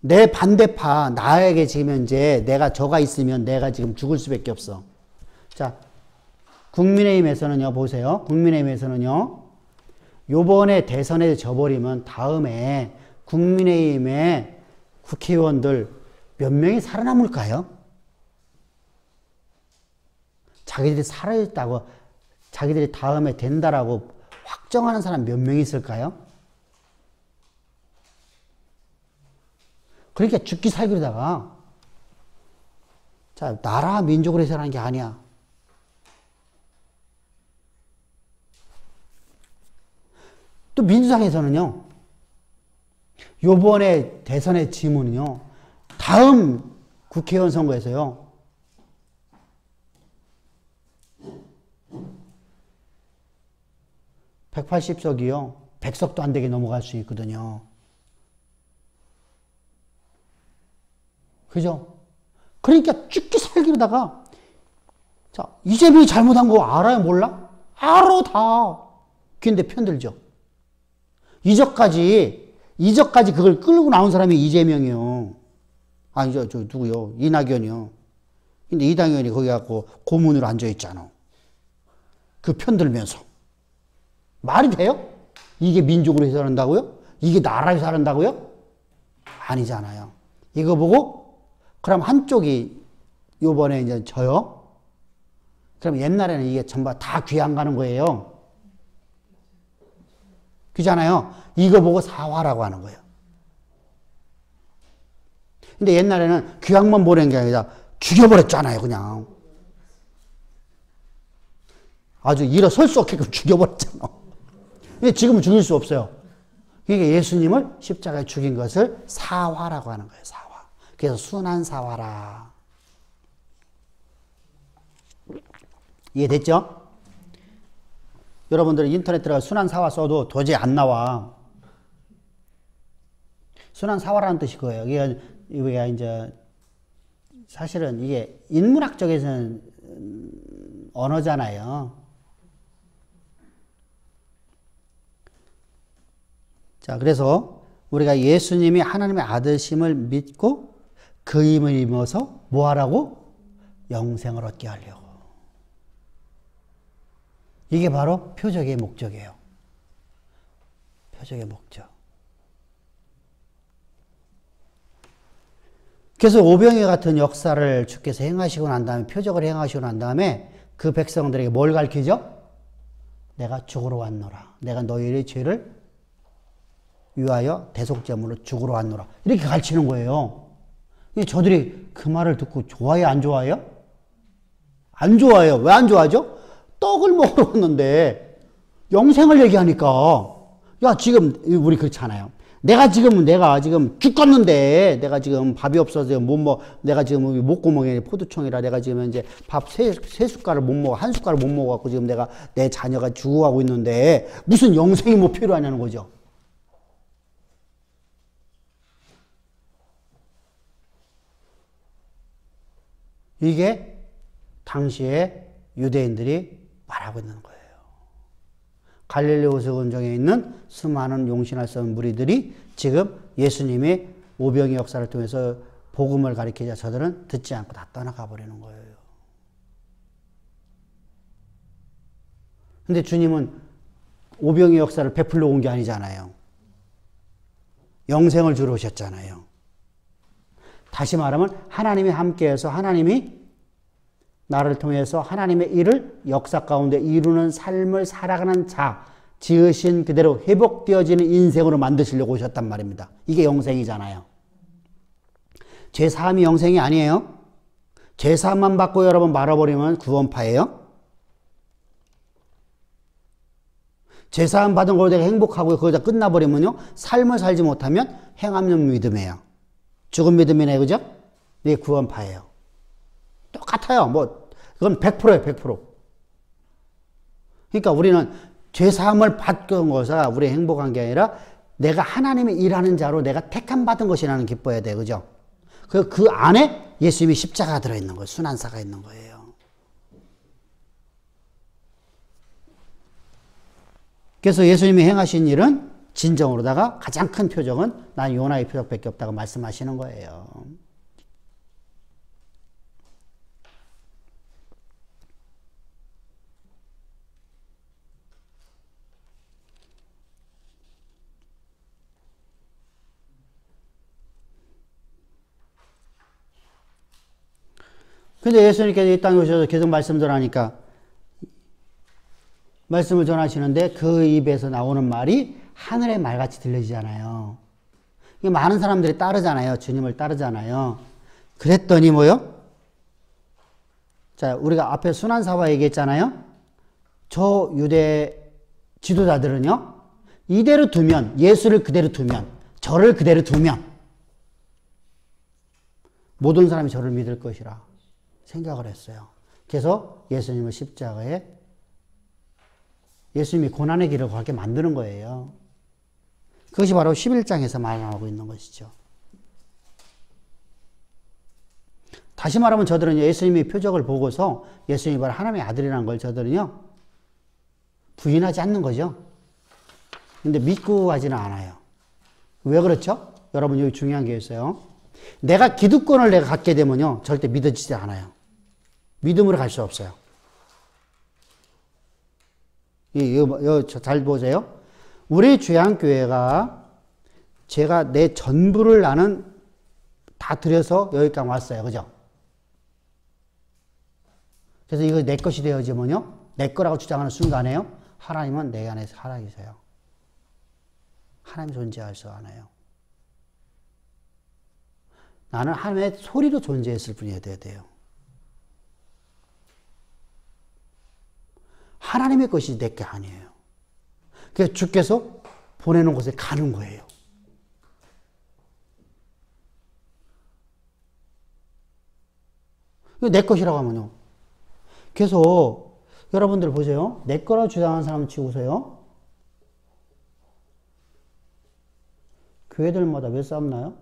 내 반대파, 나에게 지금 현재 내가 저가 있으면 내가 지금 죽을 수밖에 없어. 자, 국민의힘에서는요, 보세요. 국민의힘에서는요, 요번에 대선에 져버리면 다음에 국민의힘의 국회의원들 몇 명이 살아남을까요? 자기들이 살아있다고, 자기들이 다음에 된다라고 확정하는 사람 몇 명 있을까요? 그러니까 죽기 살기로다가, 자, 나라 민족을 해서라는 게 아니야. 또 민주당에서는요, 요번에 대선의 지문은요, 다음 국회의원 선거에서요, 180석이요, 100석도 안 되게 넘어갈 수 있거든요. 그죠? 그러니까 죽기 살기로다가, 자, 이재명이 잘못한 거 알아요? 몰라? 알아, 다. 근데 편들죠. 이적까지 그걸 끌고 나온 사람이 이재명이요. 아니, 저 누구요? 이낙연이요. 근데 이낙연이 거기 갖고 고문으로 앉아있잖아. 그 편들면서. 말이 돼요? 이게 민족으로 해서한다고요? 이게 나라에서 한다고요? 아니잖아요. 이거 보고, 그럼 한쪽이 요번에 이제 져요? 그럼 옛날에는 이게 전부 다 귀양 가는 거예요. 그잖아요. 이거 보고 사화라고 하는 거예요. 근데 옛날에는 귀양만 보낸 게 아니라 죽여버렸잖아요, 그냥. 아주 일어설 수 없게끔 죽여버렸잖아. 근데 지금은 죽일 수 없어요. 그러니까 예수님을 십자가에 죽인 것을 사화라고 하는 거예요, 사화. 그래서 순한 사화라. 이해됐죠? 여러분들이 인터넷 들어가 순한 사화 써도 도저히 안 나와. 순한 사화라는 뜻이 그거예요. 이게 이제 사실은 이게 인문학적에서는 언어잖아요. 자, 그래서 우리가 예수님이 하나님의 아들심을 믿고 그 힘을 입어서 뭐 하라고? 영생을 얻게 하려고. 이게 바로 표적의 목적이에요. 표적의 목적. 그래서 오병이어 같은 역사를 주께서 행하시고 난 다음에, 표적을 행하시고 난 다음에 그 백성들에게 뭘 가르치죠? 내가 죽으러 왔노라. 내가 너희의 죄를 위하여 대속제물로 죽으러 왔노라. 이렇게 가르치는 거예요. 저들이 그 말을 듣고 좋아해요, 안 좋아해요? 안 좋아해요. 왜 안 좋아하죠? 떡을 먹으러 왔는데 영생을 얘기하니까, 야, 지금 우리 그렇잖아요. 내가 지금 죽겠는데, 내가 지금 밥이 없어서 내가 지금 목구멍에 포도청이라 내가 지금 이제 밥 세 숟갈을 못 먹어, 한 숟갈을 못 먹어갖고 지금 내가 내 자녀가 죽어가고 있는데 무슨 영생이 뭐 필요하냐는 거죠. 이게 당시에 유대인들이 말하고 있는 거예요. 갈릴리 호수근정에 있는 수많은 용신할 수 없는 무리들이 지금 예수님의 오병의 역사를 통해서 복음을 가르치자 저들은 듣지 않고 다 떠나가 버리는 거예요. 근데 주님은 오병의 역사를 베풀러 온 게 아니잖아요. 영생을 주러 오셨잖아요. 다시 말하면 하나님이 함께해서 하나님이 나를 통해서 하나님의 일을 역사 가운데 이루는 삶을 살아가는 자, 지으신 그대로 회복되어지는 인생으로 만드시려고 오셨단 말입니다. 이게 영생이잖아요. 죄사함이 영생이 아니에요. 죄사함만 받고 여러분 말아버리면 구원파예요. 죄사함 받은 걸로 내가 행복하고 거기다 끝나버리면요, 삶을 살지 못하면 행함없는 믿음이에요. 죽은 믿음이네, 그죠? 이게 구원파예요. 똑같아요. 그건 100%예요, 100%. 그러니까 우리는 죄사함을 받은 것은 우리 행복한 게 아니라 내가 하나님의 일하는 자로 내가 택함 받은 것이라는 기뻐야 돼. 그죠? 그 안에 예수님이 십자가가 들어있는 거예요. 순환사가 있는 거예요. 그래서 예수님이 행하신 일은 진정으로다가 가장 큰 표적은 난 요나의 표적밖에 없다고 말씀하시는 거예요. 근데 예수님께서 이 땅에 오셔서 계속 말씀을 하니까 말씀을 전하시는데 그 입에서 나오는 말이 하늘의 말같이 들려지잖아요. 많은 사람들이 따르잖아요. 주님을 따르잖아요. 그랬더니 뭐요? 자, 우리가 앞에 순환사와 얘기했잖아요. 저 유대 지도자들은요. 이대로 두면, 예수를 그대로 두면, 저를 그대로 두면 모든 사람이 저를 믿을 것이라 생각을 했어요. 그래서 예수님을 십자가에 예수님이 고난의 길을 걸게 만드는 거예요. 그것이 바로 11장에서 말하고 있는 것이죠. 다시 말하면 저들은 예수님의 표적을 보고서 예수님이 바로 하나님의 아들이라는 걸 저들은요 부인하지 않는 거죠. 근데 믿고 가지는 않아요. 왜 그렇죠? 여러분 여기 중요한 게 있어요. 내가 기득권을 내가 갖게 되면요 절대 믿어지지 않아요. 믿음으로 갈 수 없어요. 이거 잘 보세요. 우리 주양교회가 제가 내 전부를 나는 다 들여서 여기까지 왔어요. 그죠? 그래서 이거 내 것이 되어지면요. 내 거라고 주장하는 순간에요. 하나님은 내 안에 살아계세요. 하나님 존재할 수 않아요. 나는 하나님의 소리로 존재했을 뿐이어야 돼요. 하나님의 것이 내 게 아니에요. 그래서 주께서 보내는 곳에 가는 거예요. 내 것이라고 하면요. 그래서 여러분들 보세요. 내 거라고 주장하는 사람 치고서요. 교회들마다 왜 싸움나요?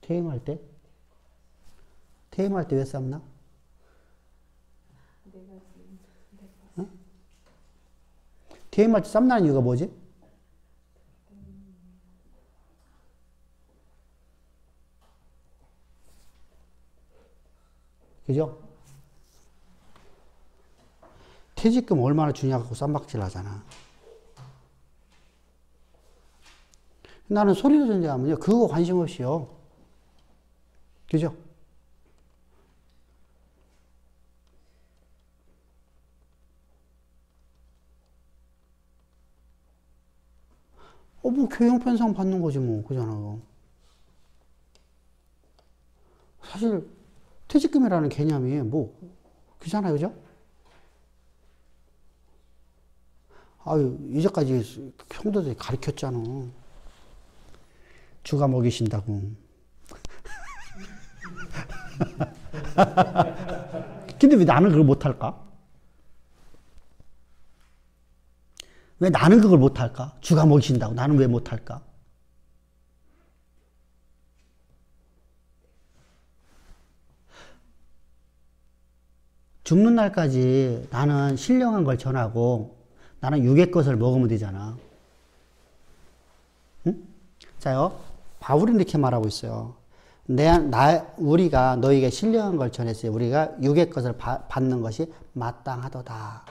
퇴임할 때? 퇴임할 때 왜 싸움나? 응? 퇴임할 때 싸움나는 이유가 뭐지? 그죠? 퇴직금 얼마나 주냐고 쌈박질 하잖아. 나는 소리로 존재하면요. 그거 관심 없이요. 그죠? 뭐 교양 편성 받는 거지 뭐. 그잖아. 사실 퇴직금이라는 개념이 뭐 그잖아요. 그죠? 아유, 이제까지 형도들이 가르쳤잖아. 주가 먹이신다고. 근데 왜 나는 그걸 못할까? 왜 나는 그걸 못할까? 주가 먹이신다고 나는 왜 못할까? 죽는 날까지 나는 신령한 걸 전하고 나는 육의 것을 먹으면 되잖아. 응? 자요, 바울은 이렇게 말하고 있어요. 우리가 너희에게 신령한 걸 전했어요. 우리가 육의 것을 받는 것이 마땅하도다.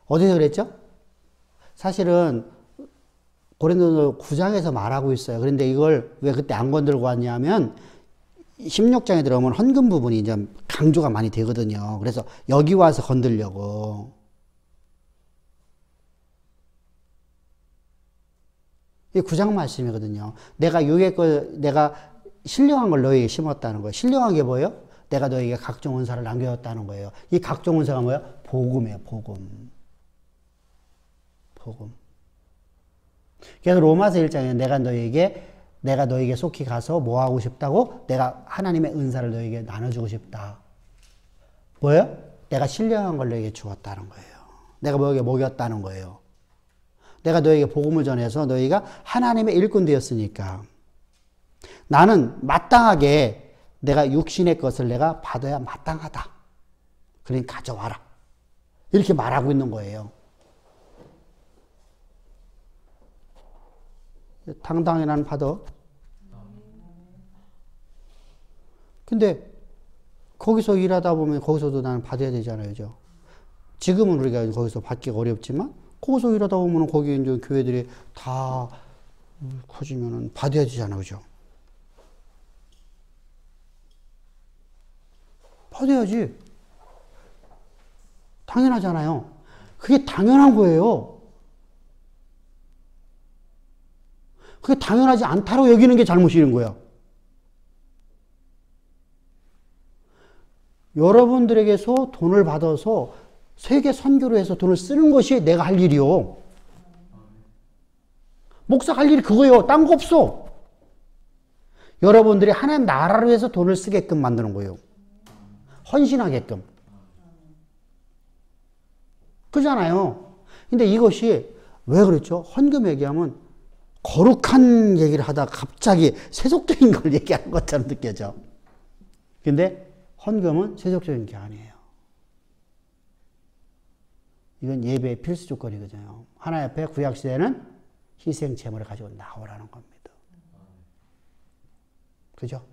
어디서 그랬죠? 사실은 고린도서 9장에서 말하고 있어요. 그런데 이걸 왜 그때 안 건들고 왔냐면 16장에 들어오면 헌금 부분이 이제 강조가 많이 되거든요. 그래서 여기 와서 건들려고. 이 9장 말씀이거든요. 내가 신령한 걸 너희에게 심었다는 거예요. 신령한 게 뭐예요? 내가 너희에게 각종 은사를 남겨줬다는 거예요. 이 각종 은사가 뭐예요? 복음이에요. 복음. 그래서 로마서 1장에 내가 너희에게 속히 가서 뭐 하고 싶다고? 내가 하나님의 은사를 너희에게 나눠주고 싶다. 뭐예요? 내가 신령한 걸 너에게 주었다는 거예요. 내가 너에게 먹였다는 거예요. 내가 너에게 복음을 전해서 너희가 하나님의 일꾼 되었으니까 나는 마땅하게 내가 육신의 것을 내가 받아야 마땅하다. 그러니까 가져와라. 이렇게 말하고 있는 거예요. 당당히 나는 받아. 근데 거기서 일하다 보면 거기서도 나는 받아야 되잖아요. 그죠? 지금은 우리가 거기서 받기가 어렵지만 거기서 일하다 보면 거기 이제 교회들이 다 커지면은 받아야 되잖아요. 그죠? 받아야지. 당연하잖아요. 그게 당연한 거예요. 그게 당연하지 않다고 여기는 게 잘못인 거야. 여러분들에게서 돈을 받아서 세계 선교를 해서 돈을 쓰는 것이 내가 할 일이요. 목사가 할 일이 그거예요. 딴 거 없어. 여러분들이 하나님 나라를 위해서 돈을 쓰게끔 만드는 거예요. 헌신하게끔. 그잖아요. 근데 이것이 왜 그렇죠? 헌금 얘기하면 거룩한 얘기를 하다가 갑자기 세속적인 걸 얘기하는 것처럼 느껴져. 근데 헌금은 세속적인 게 아니에요. 이건 예배의 필수 조건이거든요. 하나님 앞에 구약시대는 희생 제물을 가지고 나오라는 겁니다. 그죠?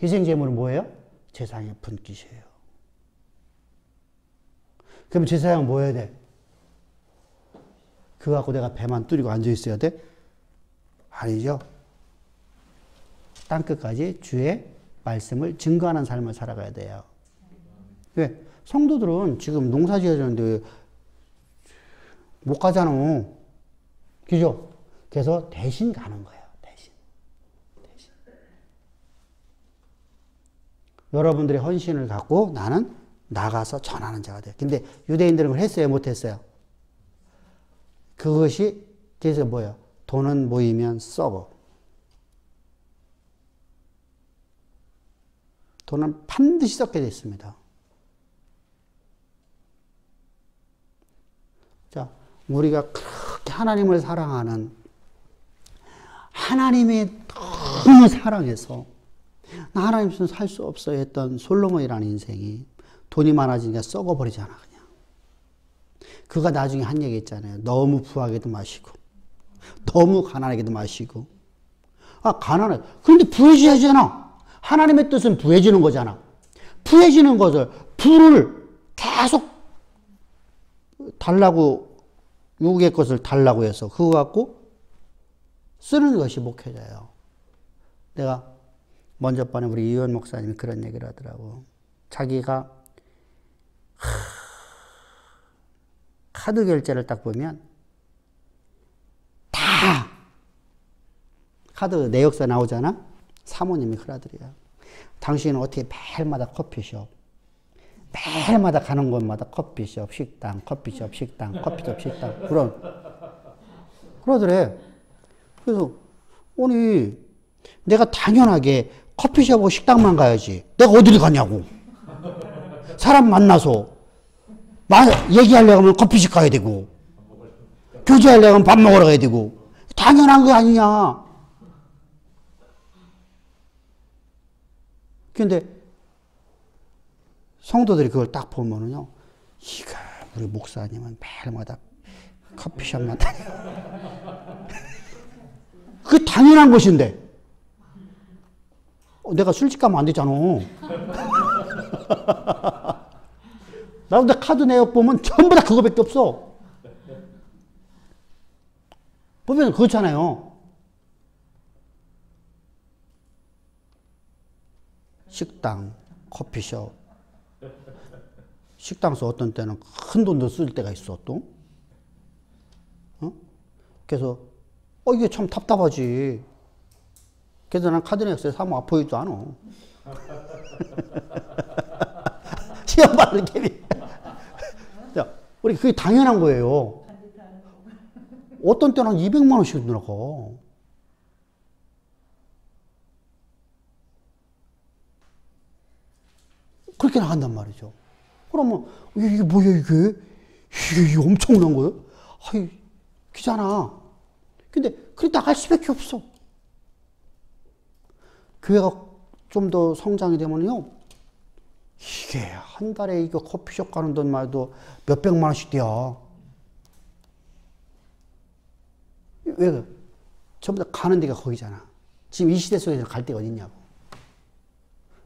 희생 제물은 뭐예요? 제사장의 분깃이에요. 그럼 제사장은 뭐 해야 돼? 그거 갖고 내가 배만 뚫리고 앉아 있어야 돼? 아니죠. 땅끝까지 주의 말씀을 증거하는 삶을 살아가야 돼요. 왜? 성도들은 지금 농사 지어주는데 못 가잖아. 그죠? 그래서 대신 가는 거예요. 대신. 여러분들의 헌신을 갖고 나는 나가서 전하는 자가 돼요. 근데 유대인들은 그걸 했어요? 못 했어요? 그것이 그래서 뭐예요? 돈은 모이면 썩어. 돈은 반드시 썩게 돼 있습니다. 자, 우리가 그렇게 하나님을 사랑하는 하나님이 너무 사랑해서 나 하나님 없으면 살 수 없어 했던 솔로몬이라는 인생이 돈이 많아지니까 썩어버리잖아 그냥. 그가 나중에 한 얘기 있잖아요. 너무 부하게도 마시고 너무 가난하게도 마시고. 아 가난해. 그런데 부해져야잖아. 하나님의 뜻은 부해지는 거잖아. 부해지는 것을 부를 계속 달라고 육의 것을 달라고 해서 그거 갖고 쓰는 것이 목회자예요. 내가 먼저 번에 우리 이원 목사님이 그런 얘기를 하더라고. 자기가 카드 결제를 딱 보면 다 카드 내역서 나오잖아. 사모님이 그러더래요. 당신은 어떻게 매일마다 커피숍 매일마다 가는 곳마다 커피숍, 식당, 커피숍, 식당, 커피숍, 식당 그러더래. 그래서 아니 내가 당연하게 커피숍하고 식당만 가야지. 내가 어디를 가냐고. 사람 만나서 얘기하려고 하면 커피숍 가야 되고 교제하려고 하면 밥 먹으러 가야 되고 당연한 거 아니냐. 근데 성도들이 그걸 딱 보면은요, 이거 우리 목사님은 매일마다 커피숍만 다녀. 그게 당연한 것인데 내가 술집 가면 안 되잖아. 나도 내 카드 내역 보면 전부 다 그거밖에 없어. 보면 그렇잖아요. 식당, 커피숍. 식당에서 어떤 때는 큰 돈도 쓸 때가 있어, 또. 어? 그래서, 이게 참 답답하지. 그래서 난 카드 내역서에 사면 아프지도 않아. 시험 받는 개비. 우리 그게 당연한 거예요. 어떤 때는 200만 원씩 들어가. 그렇게 나간단 말이죠. 그러면 이게 뭐야 이게 엄청난 거예요? 아이 귀잖아. 근데 그래 나갈 수밖에 없어. 교회가 좀 더 성장이 되면요, 이게 한 달에 이거 커피숍 가는 돈만 해도 몇백만 원씩 돼요. 왜? 전부 다 가는 데가 거기잖아. 지금 이 시대 속에서 갈 데가 어디 있냐고.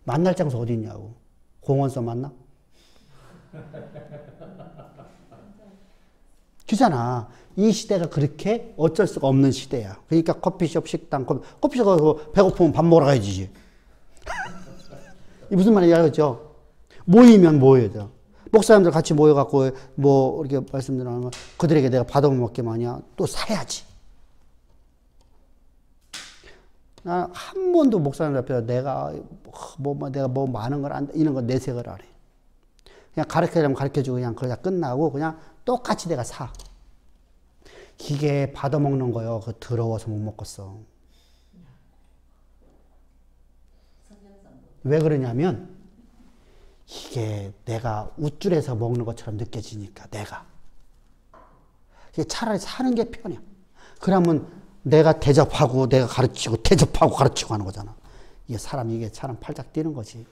만날 장소 어디 있냐고. 공원서 만나? 그잖아. 이 시대가 그렇게 어쩔 수가 없는 시대야. 그러니까 커피숍, 식당, 커피숍 가서 배고프면 밥 먹으러 가야지. 이 무슨 말인지 알겠죠? 모이면 모여야 돼. 목사님들 같이 모여갖고 뭐 이렇게 말씀드리면 그들에게 내가 받아먹게 마냐? 또 사야지. 나 한 번도 목사님 앞에서 내가 뭐 많은 걸 안다 이런 거 내색을 안 해. 그냥 가르쳐주면 가르쳐주고 그냥 그러다 끝나고 그냥 똑같이 내가 사. 이게 받아먹는 거요. 그 더러워서 못 먹겠어. 왜 그러냐면 이게 내가 우쭐해서 먹는 것처럼 느껴지니까 내가. 차라리 사는 게 편해. 그러면 내가 대접하고 내가 가르치고 대접하고 가르치고 하는 거잖아. 이게 사람 팔짝 뛰는 거지.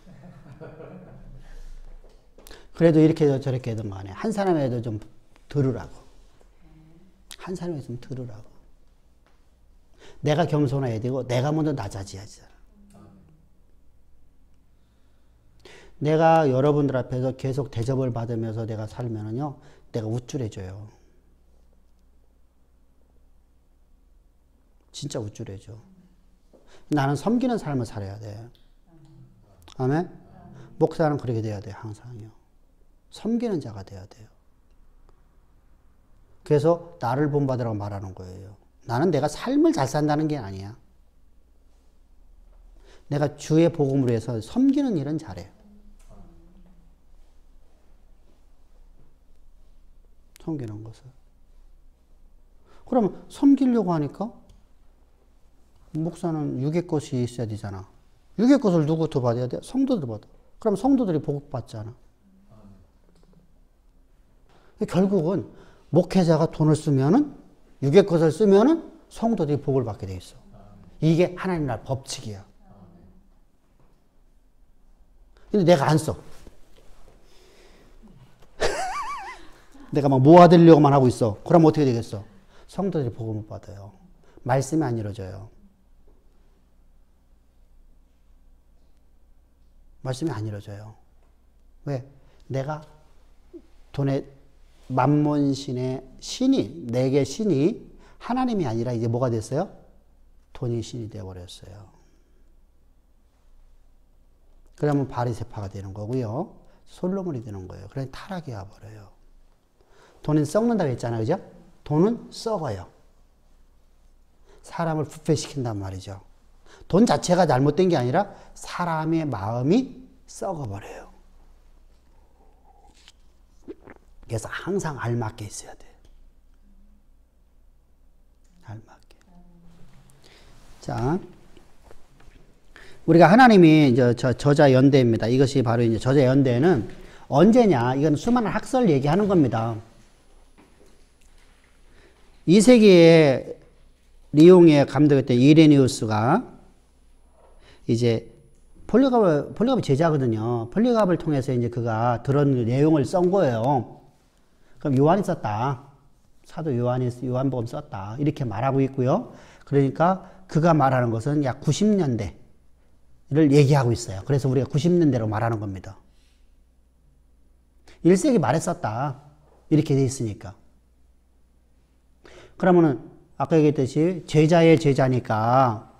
그래도 이렇게 저렇게 하든 간에 한 사람에도 좀 들으라고. 한 사람에도 좀 들으라고. 내가 겸손해야 되고 내가 먼저 낮아져야지. 내가 여러분들 앞에서 계속 대접을 받으면서 내가 살면은요, 내가 우쭐해져요. 진짜 우쭐해져. 나는 섬기는 삶을 살아야 돼. 아멘? 목사는 그렇게 돼야 돼, 항상요. 섬기는 자가 돼야 돼요. 그래서 나를 본받으라고 말하는 거예요. 나는 내가 삶을 잘 산다는 게 아니야. 내가 주의 복음을 위해서 섬기는 일은 잘해. 섬기는 것을. 그러면 섬기려고 하니까 목사는 육의 것이 있어야 되잖아. 육의 것을 누구부터 받아야 돼? 성도들 받아. 그럼 성도들이 복 받잖아. 결국은 목회자가 돈을 쓰면은 육의 것을 쓰면은 성도들이 복을 받게 돼 있어. 이게 하나님 나라 법칙이야. 근데 내가 안 써. 내가 막 모아들려고만 하고 있어. 그럼 어떻게 되겠어? 성도들이 복을 못 받아요. 말씀이 안 이루어져요. 말씀이 안 이루어져요. 왜? 내가 돈의 만몬신의 신이, 내게 신이 하나님이 아니라 이제 뭐가 됐어요? 돈이 신이 되어버렸어요. 그러면 바리새파가 되는 거고요. 솔로몬이 되는 거예요. 그러니 타락이 와버려요. 돈은 썩는다고 했잖아요. 그죠? 돈은 썩어요. 사람을 부패시킨단 말이죠. 돈 자체가 잘못된 게 아니라 사람의 마음이 썩어버려요. 그래서 항상 알맞게 있어야 돼. 알맞게. 자, 우리가 하나님이 이제 저자연대입니다. 이것이 바로 이제 저자연대는 언제냐? 이건 수많은 학설 얘기하는 겁니다. 2세기에 리옹의 감독했던 이레니우스가 이제 폴리갑의 제자거든요. 폴리갑을 통해서 이제 그가 들은 내용을 쓴 거예요. 그럼 요한이 썼다. 사도 요한복음 썼다. 이렇게 말하고 있고요. 그러니까 그가 말하는 것은 약 90년대를 얘기하고 있어요. 그래서 우리가 90년대로 말하는 겁니다. 1세기 말에 썼다. 이렇게 돼 있으니까. 그러면은 아까 얘기했듯이 제자의 제자니까,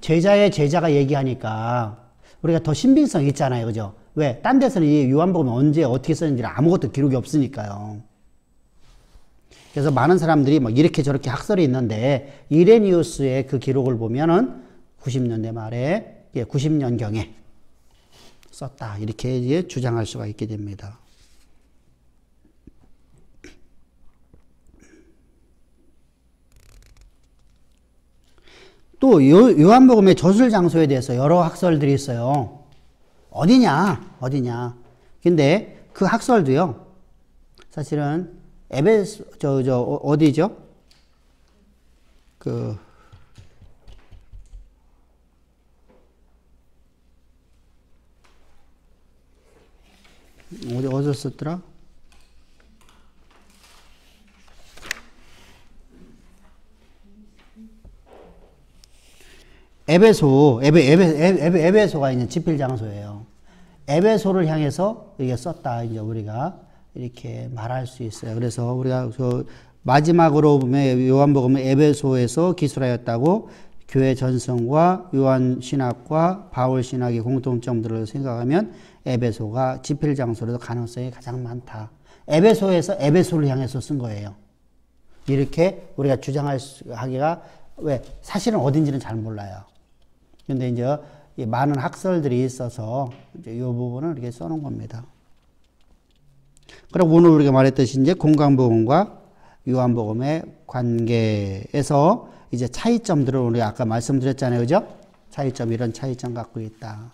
제자의 제자가 얘기하니까 우리가 더 신빙성이 있잖아요. 그죠? 왜? 딴 데서는 이 요한복음이 언제 어떻게 썼는지 아무것도 기록이 없으니까요. 그래서 많은 사람들이 막 이렇게 저렇게 학설이 있는데 이레니우스의 그 기록을 보면은 90년대 말에 90년경에 썼다. 이렇게 이제 주장할 수가 있게 됩니다. 또 요한복음의 저술 장소에 대해서 여러 학설들이 있어요. 어디냐. 근데 그 학설도요, 사실은 어디죠? 어디서 썼더라? 에베소가 있는 집필 장소예요. 에베소를 향해서 이게 썼다. 이제 우리가 이렇게 말할 수 있어요. 그래서 우리가 마지막으로 보면 요한복음은 에베소에서 기술하였다고 교회 전성과 요한 신학과 바울 신학의 공통점들을 생각하면 에베소가 집필 장소로도 가능성이 가장 많다. 에베소에서 에베소를 향해서 쓴 거예요. 이렇게 우리가 주장하기가 왜 사실은 어딘지는 잘 몰라요. 근데 이제 많은 학설들이 있어서 이제 이 부분을 이렇게 써놓은 겁니다. 그리고 오늘 우리가 말했듯이 이제 공관복음과 요한복음의 관계에서 이제 차이점들을 우리가 아까 말씀드렸잖아요. 그죠? 차이점, 이런 차이점 갖고 있다.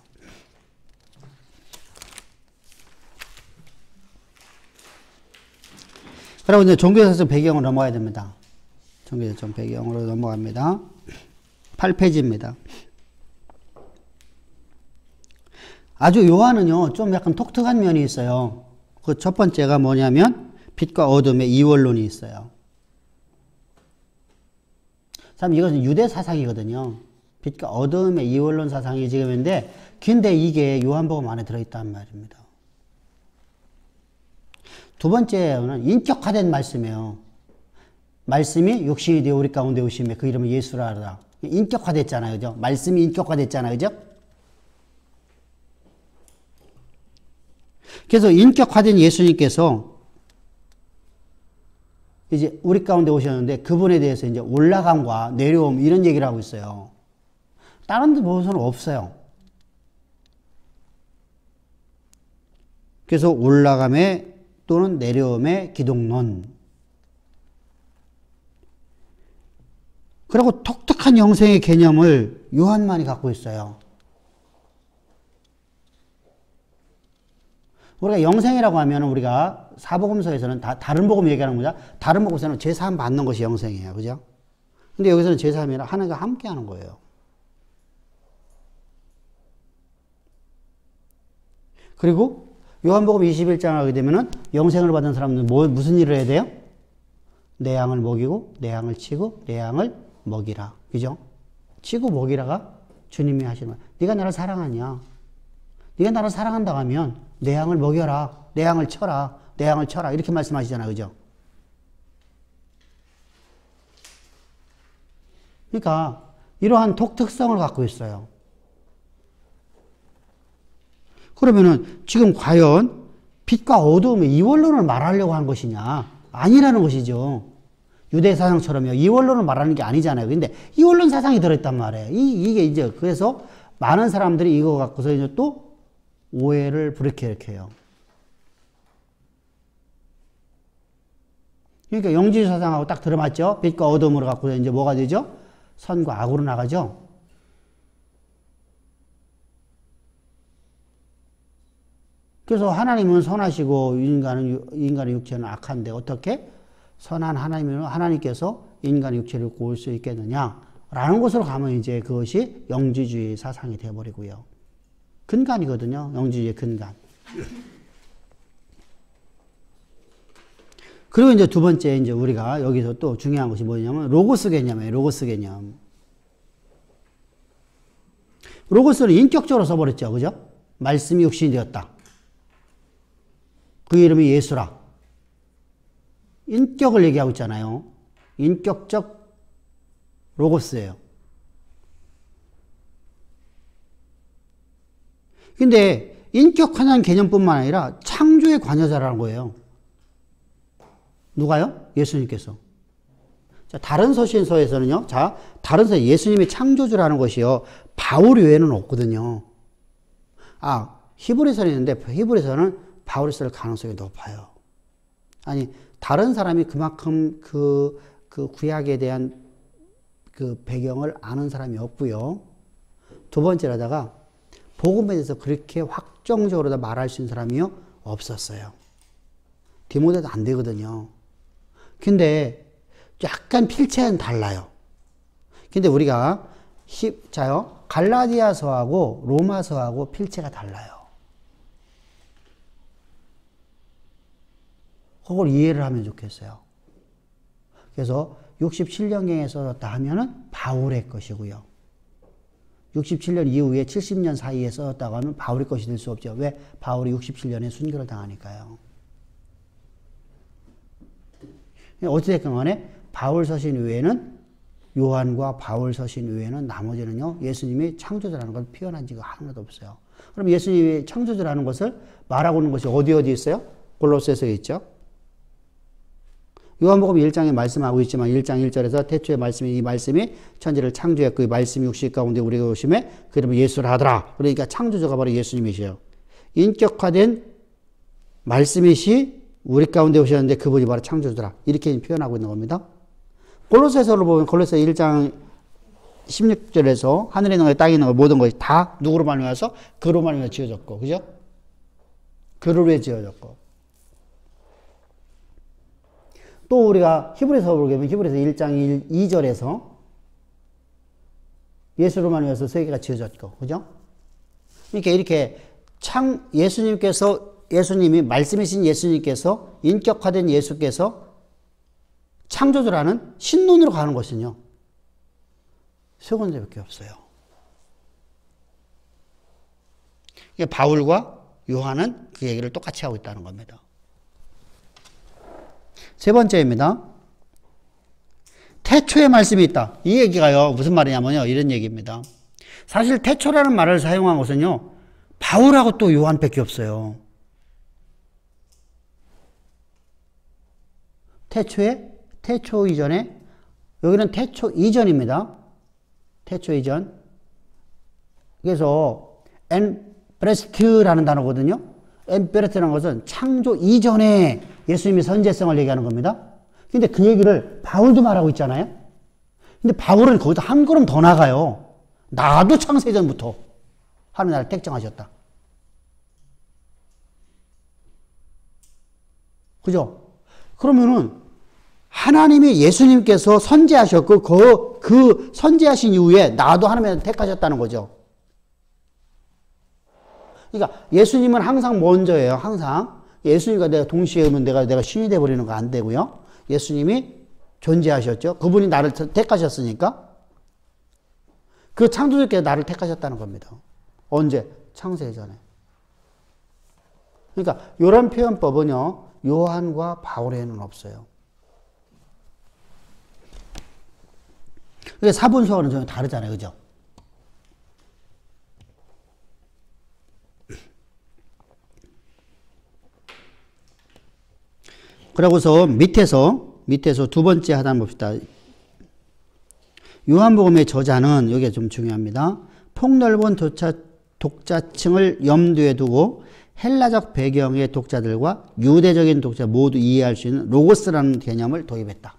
그리고 이제 종교사적 배경으로 넘어가야 됩니다. 종교사적 배경으로 넘어갑니다. 8페이지입니다. 아주 요한은요, 좀 약간 독특한 면이 있어요. 그 첫 번째가 뭐냐면, 빛과 어둠의 이원론이 있어요. 참, 이것은 유대 사상이거든요. 빛과 어둠의 이원론 사상이 지금인데, 근데 이게 요한복음 안에 들어있단 말입니다. 두 번째는 인격화된 말씀이에요. 말씀이 육신이 되어 우리 가운데 오시며 그 이름은 예수라 하라. 인격화됐잖아요. 그죠? 말씀이 인격화됐잖아요. 그죠? 그래서 인격화된 예수님께서 이제 우리 가운데 오셨는데 그분에 대해서 이제 올라감과 내려옴 이런 얘기를 하고 있어요. 다른 데 보고서는 없어요. 그래서 올라감의 또는 내려옴의 기독론. 그리고 독특한 영생의 개념을 요한만이 갖고 있어요. 우리가 영생이라고 하면 우리가 사복음서에서는 다른 복음 얘기하는 거죠. 다른 복음서는 제사함 받는 것이 영생이에요. 그죠? 근데 여기서는 제사함이라 하나님과 함께 하는 거예요. 그리고 요한복음 21장을 하게 되면은 영생을 받은 사람들은 무슨 일을 해야 돼요? 내 양을 먹이고, 내 양을 치고, 내 양을 먹이라. 그죠? 치고 먹이라가 주님이 하시는 거야. 네가 나를 사랑하냐? 네가 나를 사랑한다고 하면 내 양을 먹여라. 내 양을 쳐라. 내 양을 쳐라. 이렇게 말씀하시잖아요. 그죠? 그러니까 이러한 독특성을 갖고 있어요. 그러면은 지금 과연 빛과 어두움의 이원론을 말하려고 하는 것이냐? 아니라는 것이죠. 유대 사상처럼요. 이원론을 말하는 게 아니잖아요. 근데 이원론 사상이 들어있단 말이에요. 이게 이제 그래서 많은 사람들이 이거 갖고서 이제 또 오해를 불러일으켜요. 그러니까 영지주의 사상하고 딱 들어맞죠? 빛과 어둠으로 갖고 이제 뭐가 되죠? 선과 악으로 나가죠? 그래서 하나님은 선하시고 인간의 육체는 악한데 어떻게 선한 하나님은 하나님께서 인간의 육체를 고을 수 있겠느냐라는 곳으로 가면 이제 그것이 영지주의 사상이 되어버리고요. 근간이거든요. 영지주의의 근간. 그리고 이제 두 번째 이제 우리가 여기서 또 중요한 것이 뭐냐면 로고스 개념이에요. 로고스 개념. 로고스는 인격적으로 써버렸죠. 그죠? 말씀이 육신이 되었다. 그 이름이 예수라. 인격을 얘기하고 있잖아요. 인격적 로고스예요. 근데 인격하다는 개념뿐만 아니라 창조의 관여자라는 거예요. 누가요? 예수님께서. 자, 다른 서신서에서는요. 자, 다른 서 예수님이 창조주라는 것이요. 바울 외에는 없거든요. 히브리서는 있는데 히브리서는 바울이 쓸 가능성이 높아요. 아니, 다른 사람이 그만큼 그 구약에 대한 그 배경을 아는 사람이 없고요. 두 번째로다가 복음에 대해서 그렇게 확정적으로 다 말할 수 있는 사람이요? 없었어요. 디모데도 안 되거든요. 근데 약간 필체는 달라요. 근데 우리가 자요, 갈라디아서하고 로마서하고 필체가 달라요. 그걸 이해를 하면 좋겠어요. 그래서 67년경에 써졌다 하면은 바울의 것이고요. 67년 이후에 70년 사이에 써졌다고 하면 바울의 것이 될 수 없죠. 왜? 바울이 67년에 순교를 당하니까요. 어찌됐건 간에 바울 서신 외에는, 요한과 바울 서신 외에는 나머지는요, 예수님이 창조주라는 걸 표현한 지가 하나도 없어요. 그럼 예수님이 창조주라는 것을 말하고 있는 것이 어디 있어요? 골로새서에 있죠. 요한복음 1장에 말씀하고 있지만 1장 1절에서 태초의 말씀이, 이 말씀이 천지를 창조했고 이 말씀이 육신 가운데 우리가 오심에 그 이름을 예수라 하더라. 그러니까 창조주가 바로 예수님이시요. 인격화된 말씀이시 우리 가운데 오셨는데 그분이 바로 창조주라. 이렇게 표현하고 있는 겁니다. 골로새서를 보면 골로새 1장 16절에서 하늘에 있는 것, 땅에 있는 것 모든 것이 다 누구로 말미암아서? 그로 말미암아 지어졌고, 그죠? 그로 왜 지어졌고. 또 우리가 히브리서 보게 되면 히브리서 1장 2절에서 예수로 말미암아서 세계가 지어졌고, 그죠? 그러니까 이렇게 예수님이 말씀이신 예수님께서, 인격화된 예수께서 창조주라는 신론으로 가는 것은요, 세 군데밖에 없어요. 그러니까 바울과 요한은 그 얘기를 똑같이 하고 있다는 겁니다. 세 번째입니다. 태초의 말씀이 있다. 이 얘기가요, 무슨 말이냐면요, 이런 얘기입니다. 사실 태초라는 말을 사용한 것은요, 바울하고 또 요한밖에 없어요. 태초 이전에, 여기는 태초 이전입니다. 태초 이전. 그래서 엔브레스트라는 단어거든요. 엔브레스트라는 것은 창조 이전에 예수님이 선제성을 얘기하는 겁니다. 근데 그 얘기를 바울도 말하고 있잖아요. 근데 바울은 거기다 한 걸음 더 나가요. 나도 창세전부터 하나님 나를 택정하셨다. 그죠? 그러면은 하나님이 예수님께서 선제하셨고 그 선제하신 이후에 나도 하나님을 택하셨다는 거죠. 그러니까 예수님은 항상 먼저예요. 항상. 예수님과 내가 동시에 오면 내가 신이 돼버리는 거 안 되고요. 예수님이 존재하셨죠. 그분이 나를 택하셨으니까. 그 창조주께서 나를 택하셨다는 겁니다. 언제? 창세 전에. 그러니까 이런 표현법은요, 요한과 바울에는 없어요. 근데 사분수하고는 좀 다르잖아요. 그죠? 그러고서 밑에서 두 번째 하단 봅시다. 요한복음의 저자는, 여기가 좀 중요합니다. 폭넓은 독자층을 염두에 두고 헬라적 배경의 독자들과 유대적인 독자 모두 이해할 수 있는 로고스라는 개념을 도입했다.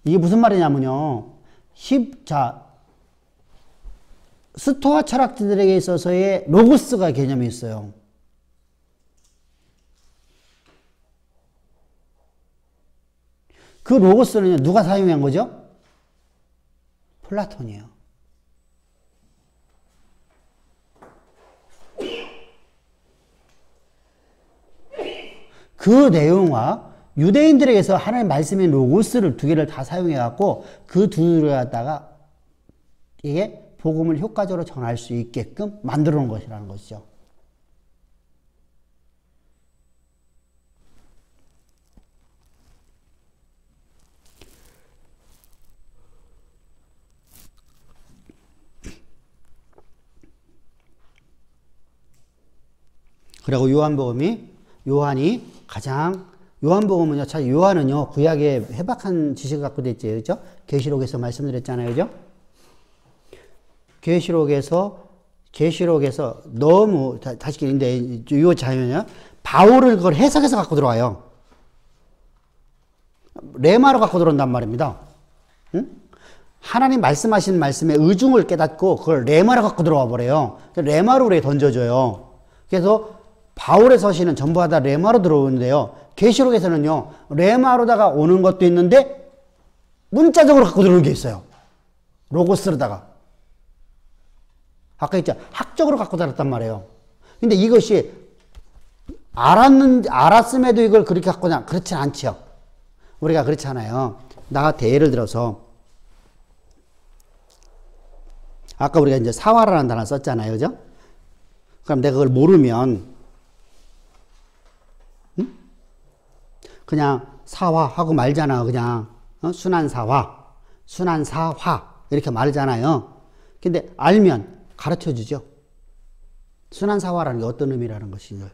이게 무슨 말이냐면요. 스토아 철학자들에게 있어서의 로고스가 개념이 있어요. 그 로고스는 누가 사용한 거죠? 플라톤이에요. 그 내용과 유대인들에게서 하나님의 말씀인 로고스를 두 개를 다 사용해갖고 그 두 개를 갖다가 이게 복음을 효과적으로 전할 수 있게끔 만들어 놓은 것이라는 것이죠. 그리고 요한복음은요, 참 요한은요, 구약에 해박한 지식을 갖고 있지, 그죠? 계시록에서 말씀드렸잖아요, 그죠? 계시록에서 너무, 다시 근데 요 자연이요, 바울을 그걸 해석해서 갖고 들어와요. 레마로 갖고 들어온단 말입니다. 응? 하나님 말씀하신 말씀의 의중을 깨닫고 그걸 레마로 갖고 들어와 버려요. 레마로 우리에게 던져줘요. 그래서 바울의 서신은 전부 다 레마로 들어오는데요. 계시록에서는요, 레마로다가 오는 것도 있는데 문자적으로 갖고 들어오는 게 있어요. 로고스로다가. 아까 했죠. 학적으로 갖고 들었단 말이에요. 근데 이것이 알았음에도 이걸 그렇게 갖고 그렇진 않죠. 우리가 그렇지 않아요. 나 같아 예를 들어서 아까 우리가 이제 사화라는 단어 썼잖아요. 그죠? 그럼 내가 그걸 모르면 그냥 사화 하고 말잖아. 그냥 순환사화, 순환사화 이렇게 말잖아요. 근데 알면 가르쳐 주죠. 순환사화라는 게 어떤 의미라는 것인지.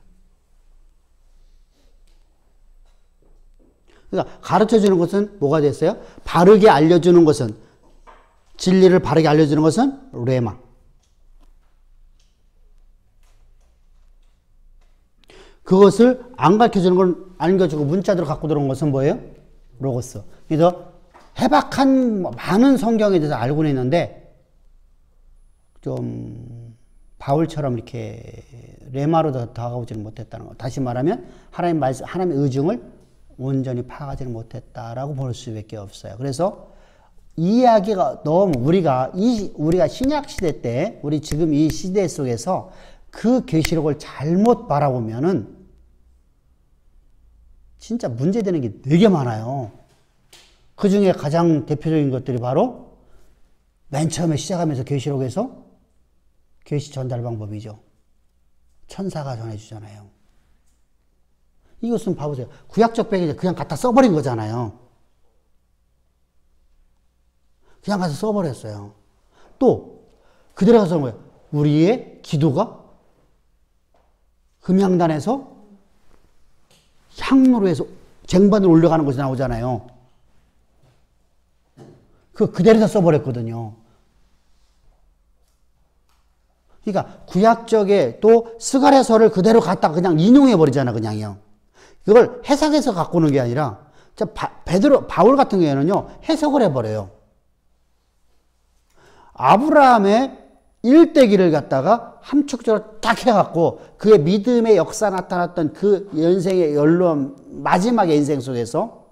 그러니까 가르쳐 주는 것은 뭐가 됐어요? 바르게 알려주는 것은, 진리를 바르게 알려주는 것은 레마. 그것을 안 가르쳐주는 걸 안겨주고 문자대로 갖고 들어온 것은 뭐예요? 로고스. 그래서 해박한 많은 성경에 대해서 알고는 있는데 좀 바울처럼 이렇게 레마로 다가오지는 못했다는 거. 다시 말하면 하나님 말씀, 하나님의 의중을 온전히 파악하지는 못했다라고 볼 수밖에 없어요. 그래서 이야기가 너무 우리가 신약 시대 때, 우리 지금 이 시대 속에서 그 계시록을 잘못 바라보면은 진짜 문제되는 게 되게 많아요. 그 중에 가장 대표적인 것들이 바로 맨 처음에 시작하면서 계시록에서 계시 전달 방법이죠. 천사가 전해주잖아요. 이것은 봐보세요. 구약적 백에 그냥 갖다 써버린 거잖아요. 그냥 가서 써버렸어요. 또 그대로 가서 써는 거예요. 우리의 기도가 금향단에서 향로로 해서 쟁반으로 올라가는 것이 나오잖아요. 그대로 써버렸거든요. 그러니까 구약적에 또 스가랴서를 그대로 갖다가 그냥 인용해버리잖아, 그냥요. 이걸 해석해서 갖고 오는 게 아니라, 바울 같은 경우에는요, 해석을 해버려요. 아브라함의 일대기를 갖다가 함축적으로 딱 해갖고 그의 믿음의 역사 나타났던 그 인생의 연로한 마지막의 인생 속에서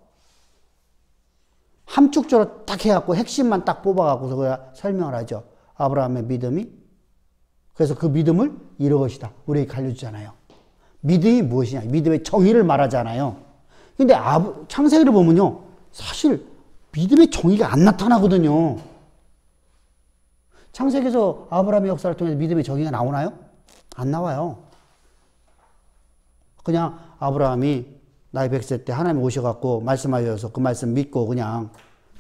함축적으로 딱 해갖고 핵심만 딱 뽑아갖고서 그걸 설명을 하죠. 아브라함의 믿음이. 그래서 그 믿음을 이런 것이다. 우리에게 알려주잖아요. 믿음이 무엇이냐. 믿음의 정의를 말하잖아요. 근데 창세기를 보면요. 사실 믿음의 정의가 안 나타나거든요. 창세기에서 아브라함의 역사를 통해서 믿음의 정의가 나오나요? 안 나와요. 그냥 아브라함이 나이 100세 때 하나님 오셔갖고 말씀하셔서 그 말씀 믿고 그냥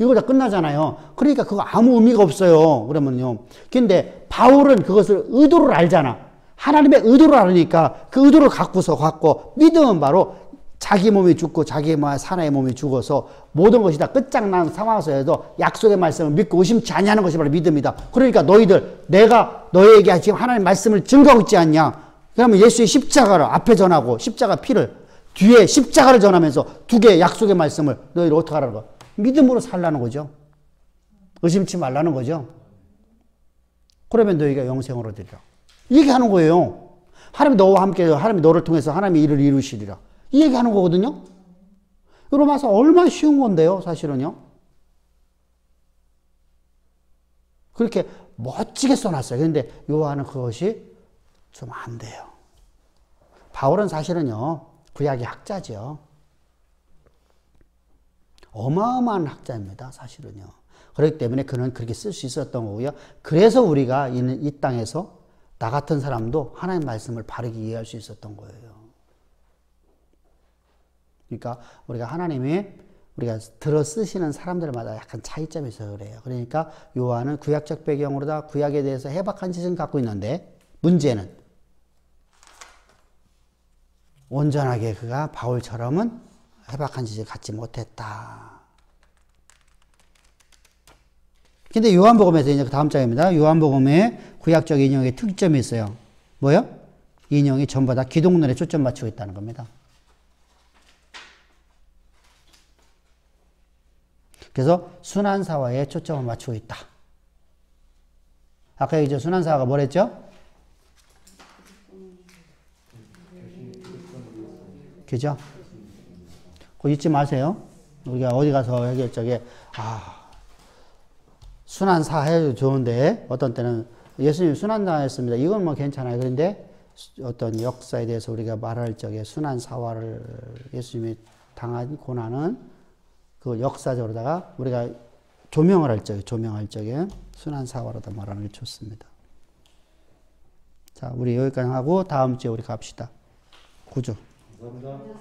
이거 다 끝나잖아요. 그러니까 그거 아무 의미가 없어요. 그러면요. 근데 바울은 그것을 의도를 알잖아. 하나님의 의도를 알으니까 그 의도를 갖고 믿음은 바로 자기 몸이 죽고 자기 사나의 몸이 죽어서 모든 것이 다 끝장난 상황에서도 약속의 말씀을 믿고 의심치 아니하는 것이 바로 믿음이다. 그러니까 내가 너에게 지금 하나님의 말씀을 증거하고 있지 않냐. 그러면 예수의 십자가를 앞에 전하고 십자가 피를 뒤에 십자가를 전하면서 두 개의 약속의 말씀을 너희를 어떻게 하라는 거야. 믿음으로 살라는 거죠. 의심치 말라는 거죠. 그러면 너희가 영생으로 되리라. 얘기하는 거예요. 하나님이 너와 함께 하나님이 너를 통해서 하나님의 일을 이루시리라. 이 얘기하는 거거든요. 로마서 얼마나 쉬운 건데요, 사실은요. 그렇게 멋지게 써놨어요. 그런데 요한은 그것이 좀 안 돼요. 바울은 사실은요, 구약의 학자죠. 어마어마한 학자입니다, 사실은요. 그렇기 때문에 그는 그렇게 쓸 수 있었던 거고요. 그래서 우리가 이 땅에서 나 같은 사람도 하나님의 말씀을 바르게 이해할 수 있었던 거예요. 그러니까 우리가 우리가 들어 쓰시는 사람들마다 약간 차이점이 있어서 그래요. 그러니까 요한은 구약적 배경으로다 구약에 대해서 해박한 지식을 갖고 있는데 문제는 온전하게 그가 바울처럼은 해박한 지식을 갖지 못했다. 근데 요한복음에서 이제 다음 장입니다. 요한복음의 구약적 인용의 특점이 있어요. 뭐요? 인용이 전부 다 기독론에 초점 맞추고 있다는 겁니다. 그래서 순환사화에 초점을 맞추고 있다. 아까 이제 순환사화가 뭐랬죠? 그죠? 그거 잊지 마세요. 우리가 어디 가서 해결 적에, 순환사 해도 좋은데, 어떤 때는 예수님 순환사 했습니다. 이건 뭐 괜찮아요. 그런데 어떤 역사에 대해서 우리가 말할 적에 순환사화를 예수님이 당한 고난은 그 역사적으로다가 우리가 조명할 적에 순환사화로다 말하는 게 좋습니다. 자, 우리 여기까지 하고 다음 주에 우리 갑시다. 9주. 감사합니다.